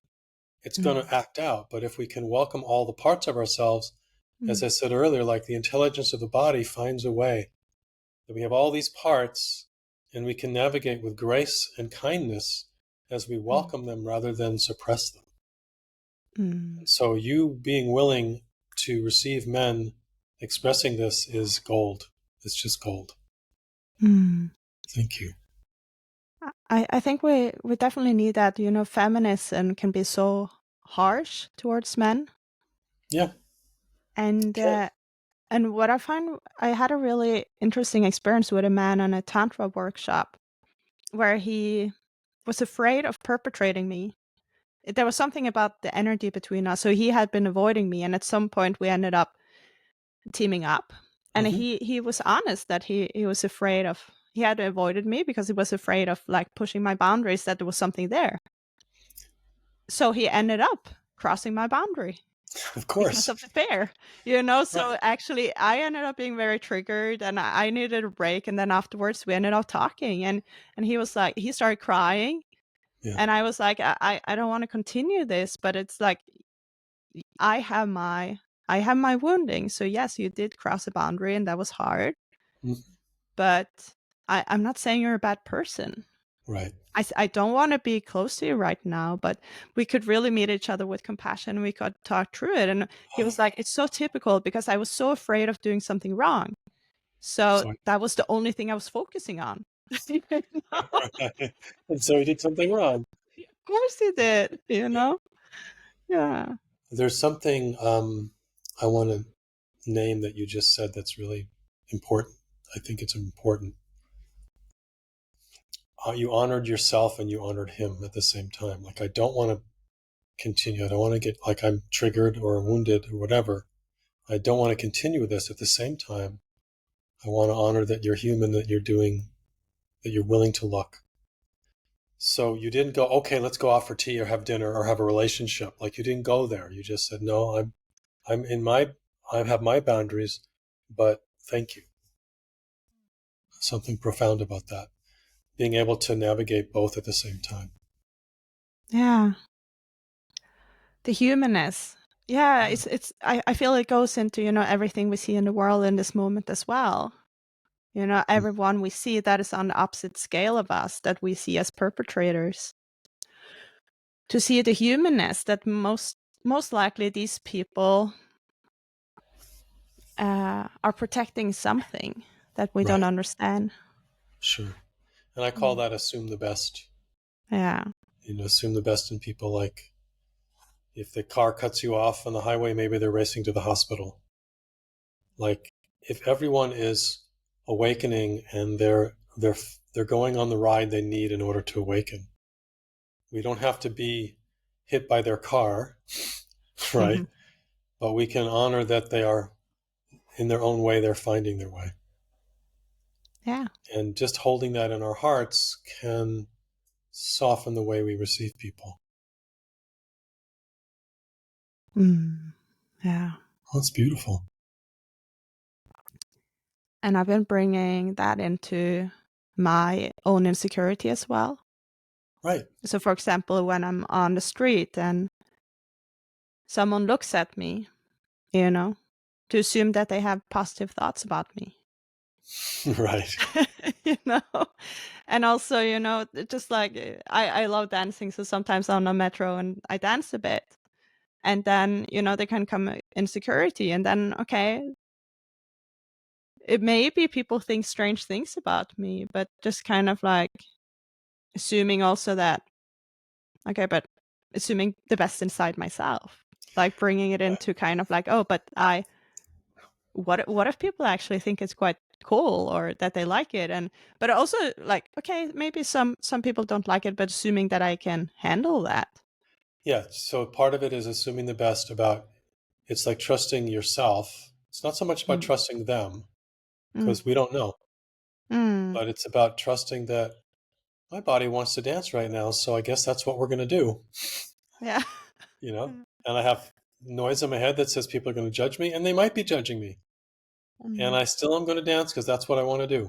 B: it's going
A: Mm.
B: to act out. But if we can welcome all the parts of ourselves, as
A: Mm.
B: I said earlier, like the intelligence of the body finds a way that we have all these parts and we can navigate with grace and kindness as we
A: Mm.
B: welcome them rather than suppress them.
A: Mm.
B: So you being willing to receive men expressing this is gold. It's just gold.
A: Mm.
B: Thank you.
A: I think we definitely need that. Feminism can be so harsh towards men,
B: Yeah.
A: and
B: Okay.
A: and what I find, I had a really interesting experience with a man on a tantra workshop where he was afraid of perpetrating me. There was something about the energy between us. So he had been avoiding me, and at some point we ended up teaming up. And
B: Mm-hmm.
A: he was honest that he was afraid of, he had avoided me because he was afraid of like pushing my boundaries, that there was something there. So he ended up crossing my boundary
B: Of
A: because
B: course.
A: of the fear,
B: Right.
A: so actually I ended up being very triggered, and I needed a break, and then afterwards we ended up talking, and he was like, he started crying,
B: Yeah.
A: and I was like, I don't want to continue this, but it's like, I have my I have my wounding. So yes, you did cross a boundary and that was hard,
B: Mhm.
A: but I'm not saying you're a bad person.
B: Right.
A: I don't want to be close to you right now, but we could really meet each other with compassion. We could talk through it. And he was like, it's so typical because I was so afraid of doing something wrong. So
B: So,
A: that was the only thing I was focusing on. You know?
B: right. And so he did something wrong.
A: Of course he did.
B: Yeah.
A: Yeah.
B: There's something I want to name that you just said that's really important. I think it's important. You honored yourself and you honored him at the same time. Like, I don't want to continue. I don't want to get like I'm triggered or wounded or whatever. I don't want to continue with this. At the same time, I want to honor that you're human, that you're willing to look. So you didn't go, okay, let's go out for tea or have dinner or have a relationship. Like, you didn't go there. You just said, no, I'm in my, I have my boundaries, but thank you. Something profound about that. Being able to navigate both at the same time.
A: Yeah. The humanness. Yeah,
B: Yeah.
A: I feel it goes into, everything we see in the world in this moment as well. Everyone we see that is on the opposite scale of us, that we see as perpetrators. To see the humanness that most likely these people are protecting something that we don't
B: Right.
A: understand.
B: Sure. And I call
A: Mm.
B: that assume the best.
A: Yeah.
B: Assume the best in people. Like, if the car cuts you off on the highway, maybe they're racing to the hospital. Like, if everyone is awakening and they're going on the ride they need in order to awaken, we don't have to be hit by their car, right?
A: Mhm.
B: But we can honor that they are, in their own way, they're finding their way.
A: Yeah.
B: And just holding that in our hearts can soften the way we receive people.
A: Mm. Yeah.
B: Oh, that's beautiful.
A: And I've been bringing that into my own insecurity as well.
B: Right.
A: So, for example, when I'm on the street and someone looks at me, you know, to assume that they have positive thoughts about me.
B: Right.
A: you know and also, just like, I love dancing, so sometimes I'm on a metro and I dance a bit, and then there can come insecurity, and then, okay, it may be people think strange things about me, but just kind of like assuming also that, okay, but assuming the best inside myself, like bringing it into kind of like, oh, but what if people actually think it's quite cool, or that they like it, and but also, like, okay, maybe some people don't like it, but assuming that I can handle that.
B: Yeah. So part of it is assuming the best about, it's like trusting yourself It's not so much about
A: Mm.
B: trusting them,
A: Mm.
B: because we don't know,
A: Mm.
B: but it's about trusting that my body wants to dance right now, so I guess that's what we're going to do,
A: Yeah.
B: you know? And I have noise in my head that says people are going to judge me, and they might be judging me. And
A: Mm.
B: I still am going to dance because that's what I want to do.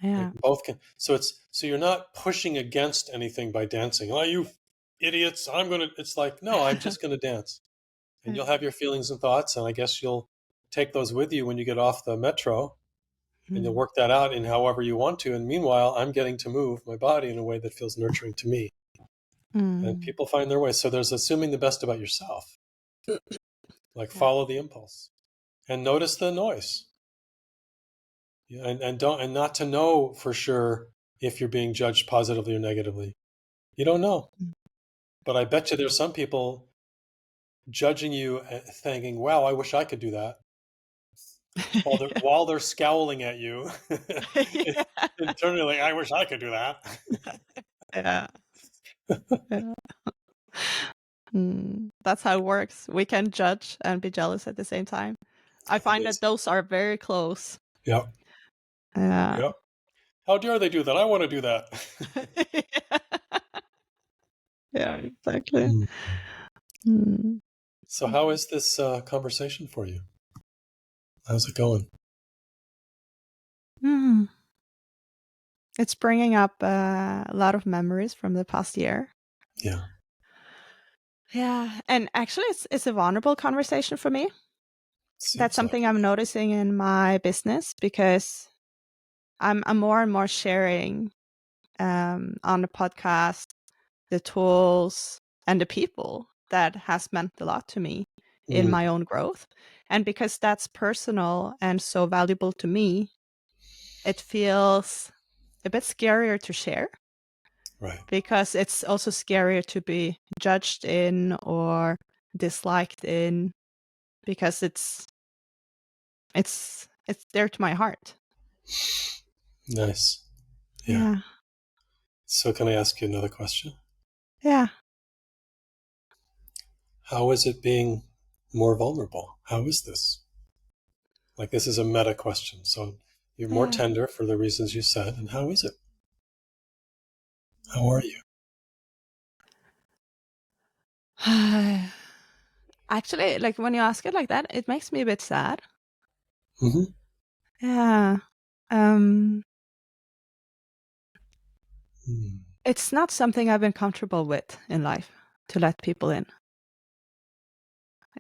B: Like
A: Yeah.
B: both can. So you're not pushing against anything by dancing. Oh, you idiots! I'm gonna. It's like no, I'm just gonna dance, and you'll have your feelings and thoughts, and I guess you'll take those with you when you get off the metro, and you'll
A: Mm.
B: work that out in however you want to. And meanwhile, I'm getting to move my body in a way that feels nurturing to me, and
A: Mm.
B: people find their way. So there's assuming the best about yourself, like
A: Yeah.
B: follow the impulse and notice the noise. Yeah, and not to know for sure if you're being judged positively or negatively. You don't know.
A: Mm.
B: But I bet you there's some people judging you, thinking, "Wow, I wish I could do that," while they're scowling at you
A: Yeah.
B: internally, like, "I wish I could do that."
A: Yeah. Yeah. That's how it works. We can judge and be jealous at the same time. I find that
B: Amazing.
A: those are very close.
B: Yeah,
A: Yeah.
B: yeah. How dare they do that? I want to do that.
A: Yeah, exactly.
B: Mm.
A: Mm.
B: So, how is this conversation for you? How's it going?
A: Mm. It's bringing up a lot of memories from the past year.
B: Yeah,
A: Yeah, and actually, it's a vulnerable conversation for me. That's
B: seems like
A: something
B: it.
A: I'm noticing in my business because I'm more and more sharing on the podcast the tools and the people that has meant a lot to me in
B: Mm,
A: my own growth, and because that's personal and so valuable to me, it feels a bit scarier to share
B: right.
A: because it's also scarier to be judged in or disliked in because it's there to my heart.
B: Nice. Yeah.
A: Yeah.
B: So, can I ask you another question?
A: Yeah.
B: How is it being more vulnerable? How is this? Like, this is a meta question. So, you're more
A: Yeah.
B: tender for the reasons you said. And how is it? How are you?
A: Actually, like when you ask it like that, it makes me a bit sad.
B: Mm-hmm.
A: Yeah. Um
B: Mm.
A: it's not something I've been comfortable with in life to let people in.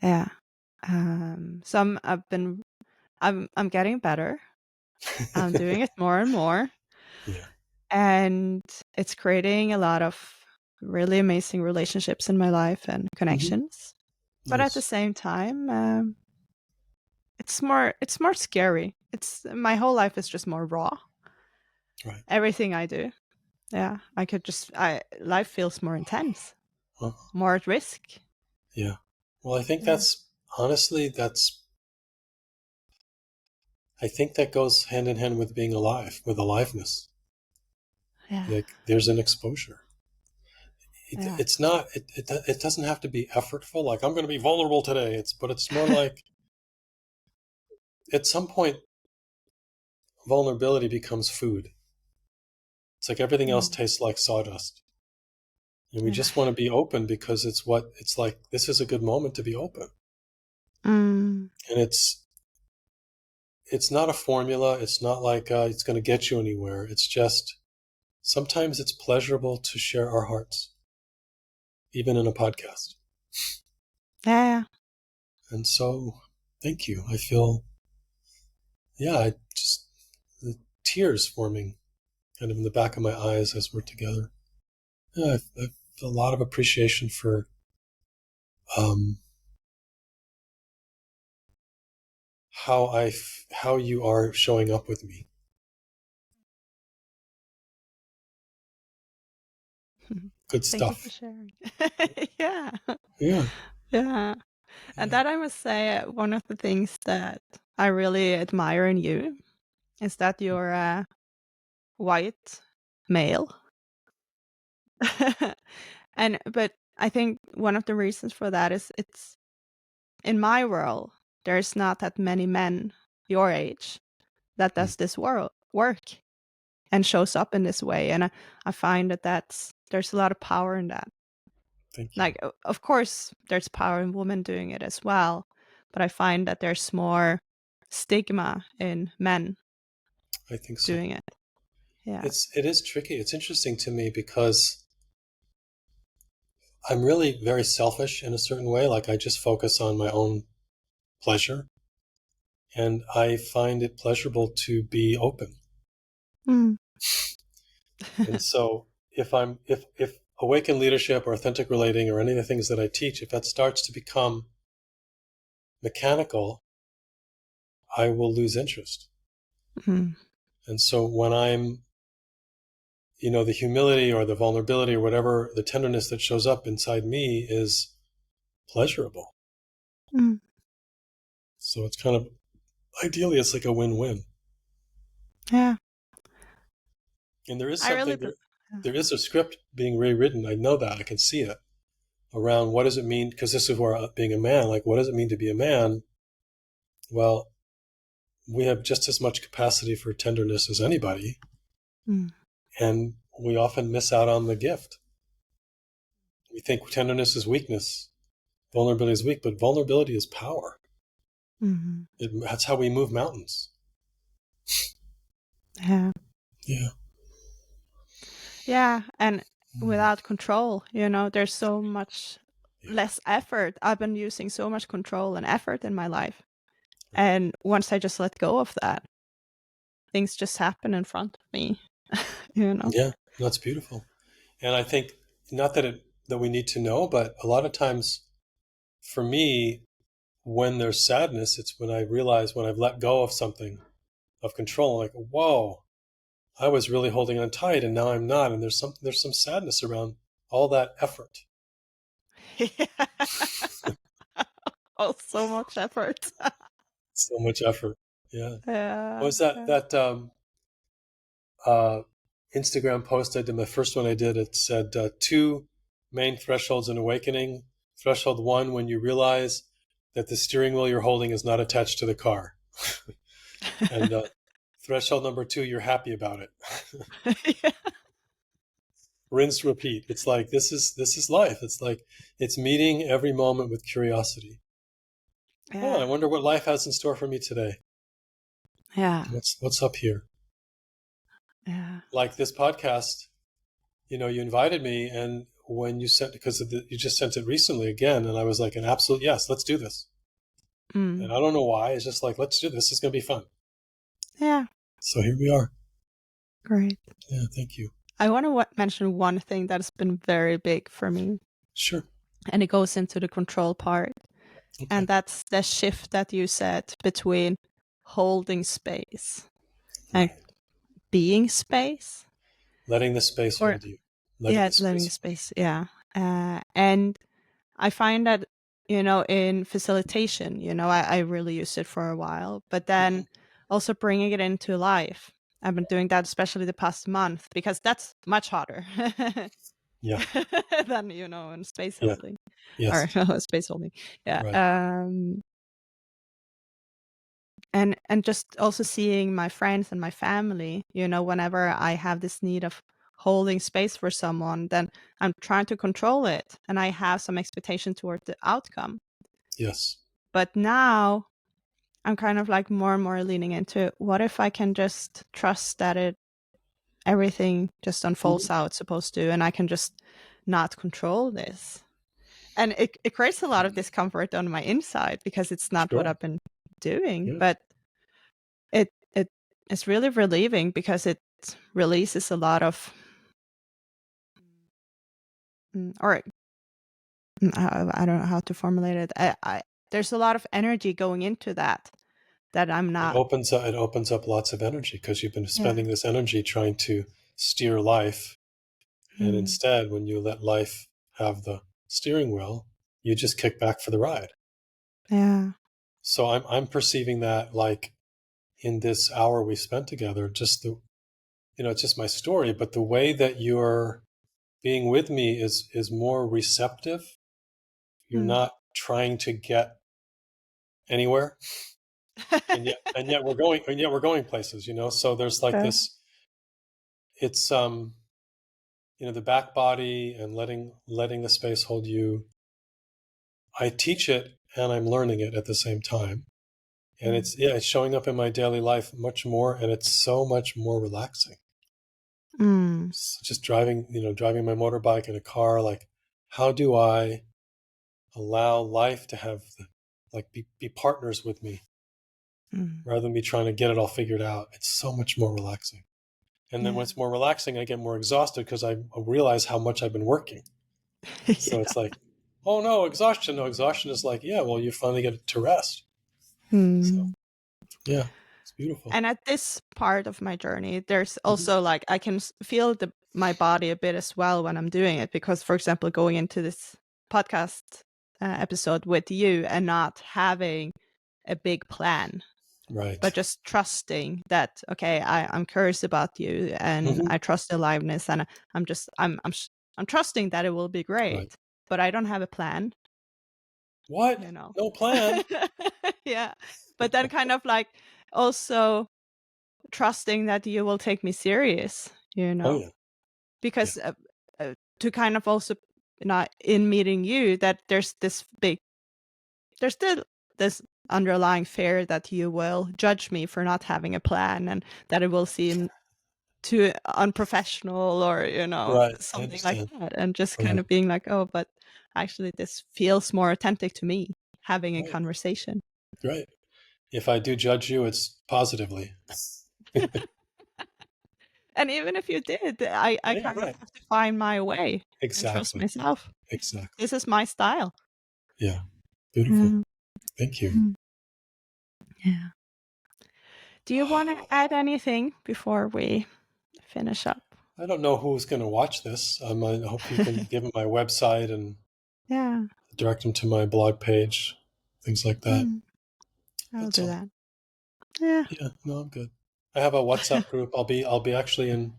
A: Yeah. I'm getting better. I'm doing it more and more,
B: Yeah.
A: and it's creating a lot of really amazing relationships in my life and
B: Mm-hmm.
A: connections. But at the
B: Nice.
A: same time, it's more scary. It's my whole life is just more raw.
B: Right.
A: Everything I do. Yeah, I life feels more intense,
B: Well,
A: more at risk.
B: yeah. Well, I think
A: Yeah.
B: I think that goes hand in hand with being alive, with aliveness.
A: Yeah.
B: Like, there's an exposure.
A: Yeah.
B: It's not, it doesn't have to be effortful. Like, I'm going to be vulnerable today. But it's more like at some point, vulnerability becomes food. It's like everything else
A: Mm.
B: tastes like sawdust. And we
A: Yeah.
B: just want to be open because it's like, this is a good moment to be open.
A: Mm.
B: And it's not a formula. It's not like it's going to get you anywhere. It's just sometimes it's pleasurable to share our hearts, even in a podcast.
A: Yeah.
B: And so, thank you. I feel, yeah, I just, the tears forming kind of in the back of my eyes as we're together. Yeah, I feel a lot of appreciation for um, how you are showing up with me. Good
A: Thank you for
B: stuff.
A: sharing. Yeah.
B: Yeah,
A: Yeah. And
B: yeah.
A: that I must say, one of the things that I really admire in you is that you're a white male. But I think one of the reasons for that is it's in my world, there's not that many men your age that does this work and shows up in this way. And I find that there's a lot of power in that.
B: Thank you.
A: Like, of course, there's power in women doing it as well, but I find that there's more stigma in men
B: I think so.
A: doing it. Yeah.
B: It is tricky. It's interesting to me because I'm really very selfish in a certain way. Like I just focus on my own pleasure, and I find it pleasurable to be open.
A: Mm.
B: And so if awakened leadership or authentic relating or any of the things that I teach, if that starts to become mechanical, I will lose interest.
A: Mm.
B: And so when I'm, the humility or the vulnerability or whatever, the tenderness that shows up inside me is pleasurable.
A: Mm.
B: So it's kind of, ideally, it's like a win-win.
A: Yeah.
B: And there is
A: I really
B: something, there is a script being rewritten. I know that. I can see it around what does it mean? Because this is where being a man, like, what does it mean to be a man? Well, we have just as much capacity for tenderness as anybody.
A: Mm.
B: And we often miss out on the gift. We think tenderness is weakness, vulnerability is weak, but vulnerability is power.
A: Mm-hmm.
B: That's how we move mountains.
A: Yeah.
B: Yeah.
A: Yeah. And without control, there's so much less effort. I've been using so much control and effort in my life. And once I just let go of that, things just happen in front of me,
B: Yeah, that's beautiful. And I think not that we need to know, but a lot of times for me, when there's sadness, it's when I realize when I've let go of something of control, like, whoa, I was really holding on tight and now I'm not. And there's some sadness around all that effort.
A: Oh, so much effort.
B: So much effort. Yeah. What
A: Yeah.
B: was that uh, Instagram post I did, the first one I did, it said two main thresholds in awakening. Threshold one, when you realize that the steering wheel you're holding is not attached to the car. And threshold number two, you're happy about it.
A: Yeah.
B: Rinse, repeat. It's like this is life. It's like it's meeting every moment with curiosity. Oh, I
A: Yeah.
B: wonder what life has in store for me today.
A: Yeah.
B: What's up here?
A: Yeah.
B: Like this podcast, you invited me, and when you sent, because you just sent it recently again, and I was like an absolute yes, let's do this. And
A: Mm.
B: I don't know why. It's just like, let's do this. It's going to be fun.
A: Yeah.
B: So here we are.
A: Great.
B: Yeah, thank you.
A: I want to mention one thing that's been very big for me,
B: Sure.
A: and it goes into the control part.
B: Okay.
A: And that's the shift that you said between holding space and being space.
B: Letting the space
A: Or
B: hold you. Letting the
A: letting
B: space
A: the
B: hold
A: space. Yeah. And I find that, in facilitation, I really used it for a while, but then also bringing it into life. I've been doing that, especially the past month, because that's much harder
B: you. Yeah.
A: than, in space
B: Yeah.
A: holding or
B: Yes.
A: space holding. Yeah.
B: Right.
A: And just also seeing my friends and my family, whenever I have this need of holding space for someone, then I'm trying to control it and I have some expectation toward the outcome.
B: Yes.
A: But now I'm kind of like more and more leaning into what if I can just trust that everything just unfolds how it's supposed to, and I can just not control this. And it creates a lot of discomfort on my inside because it's not what
B: Sure.
A: I've been doing.
B: Yeah.
A: But it's really relieving because it releases a lot of or I don't know how to formulate it. There's a lot of energy going into that I'm
B: It
A: not.
B: opens up lots of energy because you've been
A: Yeah.
B: spending this energy trying to steer life. And instead, when you let life have the steering wheel, you just kick back for the ride.
A: Yeah.
B: So I'm perceiving that, like, in this hour we spent together, just it's just my story, but the way that you're being with me is more receptive. You're not trying to get anywhere, and yet we're going places, so there's like
A: Uh,
B: this. It's the back body and letting the space hold you. I teach it and I'm learning it at the same time, and it's showing up in my daily life much more, and it's so much more relaxing.
A: mm,
B: Just driving my motorbike in a car, like, how do I allow life to have be partners with me
A: mm,
B: rather than me trying to get it all figured out. It's so much more relaxing. And then
A: yeah.
B: when it's more relaxing, I get more exhausted because I realize how much I've been working. So
A: Yeah.
B: it's like, oh no, exhaustion. No, exhaustion is like, yeah, well, you finally get to rest. So
A: Mm.
B: yeah, it's beautiful.
A: And at this part of my journey, there's
B: Mhm.
A: also like I can feel my body a bit as well when I'm doing it. Because, for example, going into this podcast episode with you and not having a big plan, but
B: Right.
A: just trusting that, okay, I'm curious about you and
B: Hmm.
A: I trust aliveness, and I'm trusting that it will be
B: Right.
A: great, but I don't have a plan,
B: What?
A: you know.
B: No plan?
A: Yeah, but then kind of like also trusting that you will take me serious,
B: Oh yeah. Yeah.
A: because to kind of also not in meeting you that there's still this underlying fear that you will judge me for not having a plan, and that it will seem too unprofessional, or
B: Right. I
A: something like
B: understand.
A: that, and just kind
B: Right.
A: of being like, oh, but actually this feels more authentic to me, having a
B: Right.
A: conversation.
B: Right. If I do judge you, it's positively.
A: And even if you did, I
B: Yeah.
A: kind of
B: Right.
A: have to find my way and trust
B: Exactly.
A: myself.
B: Exactly.
A: This is my style.
B: Yeah. Beautiful.
A: Mm.
B: Thank you.
A: Mm. Yeah. Do you want to add anything before we finish up?
B: I don't know who's going to watch this. I hope you can give them my website and
A: Yeah.
B: direct them to my blog page, things like that.
A: Mm. I'll
B: That's
A: do
B: all.
A: that. Yeah.
B: Yeah, no, I'm good. I have a WhatsApp group. I'll be actually in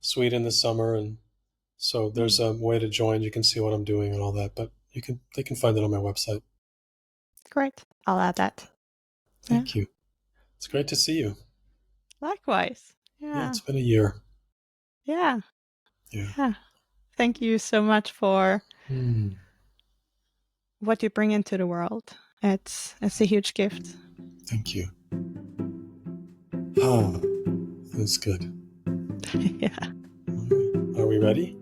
B: Sweden this summer, and so there's
A: Mm.
B: a way to join. You can see what I'm doing and all that, but they can find it on my website.
A: Great. I'll add that. Yeah.
B: Thank you. It's great to see you.
A: Likewise.
B: Yeah,
A: Yeah.
B: it's been a year.
A: Yeah.
B: Yeah.
A: Yeah. Thank you so much for
B: Hmm.
A: what you bring into the world. It's a huge gift.
B: Thank you. Ah, that's good.
A: Yeah.
B: All right. Are we ready?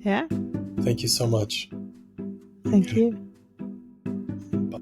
A: Yeah.
B: Thank you so much.
A: Thank
B: Okay.
A: you.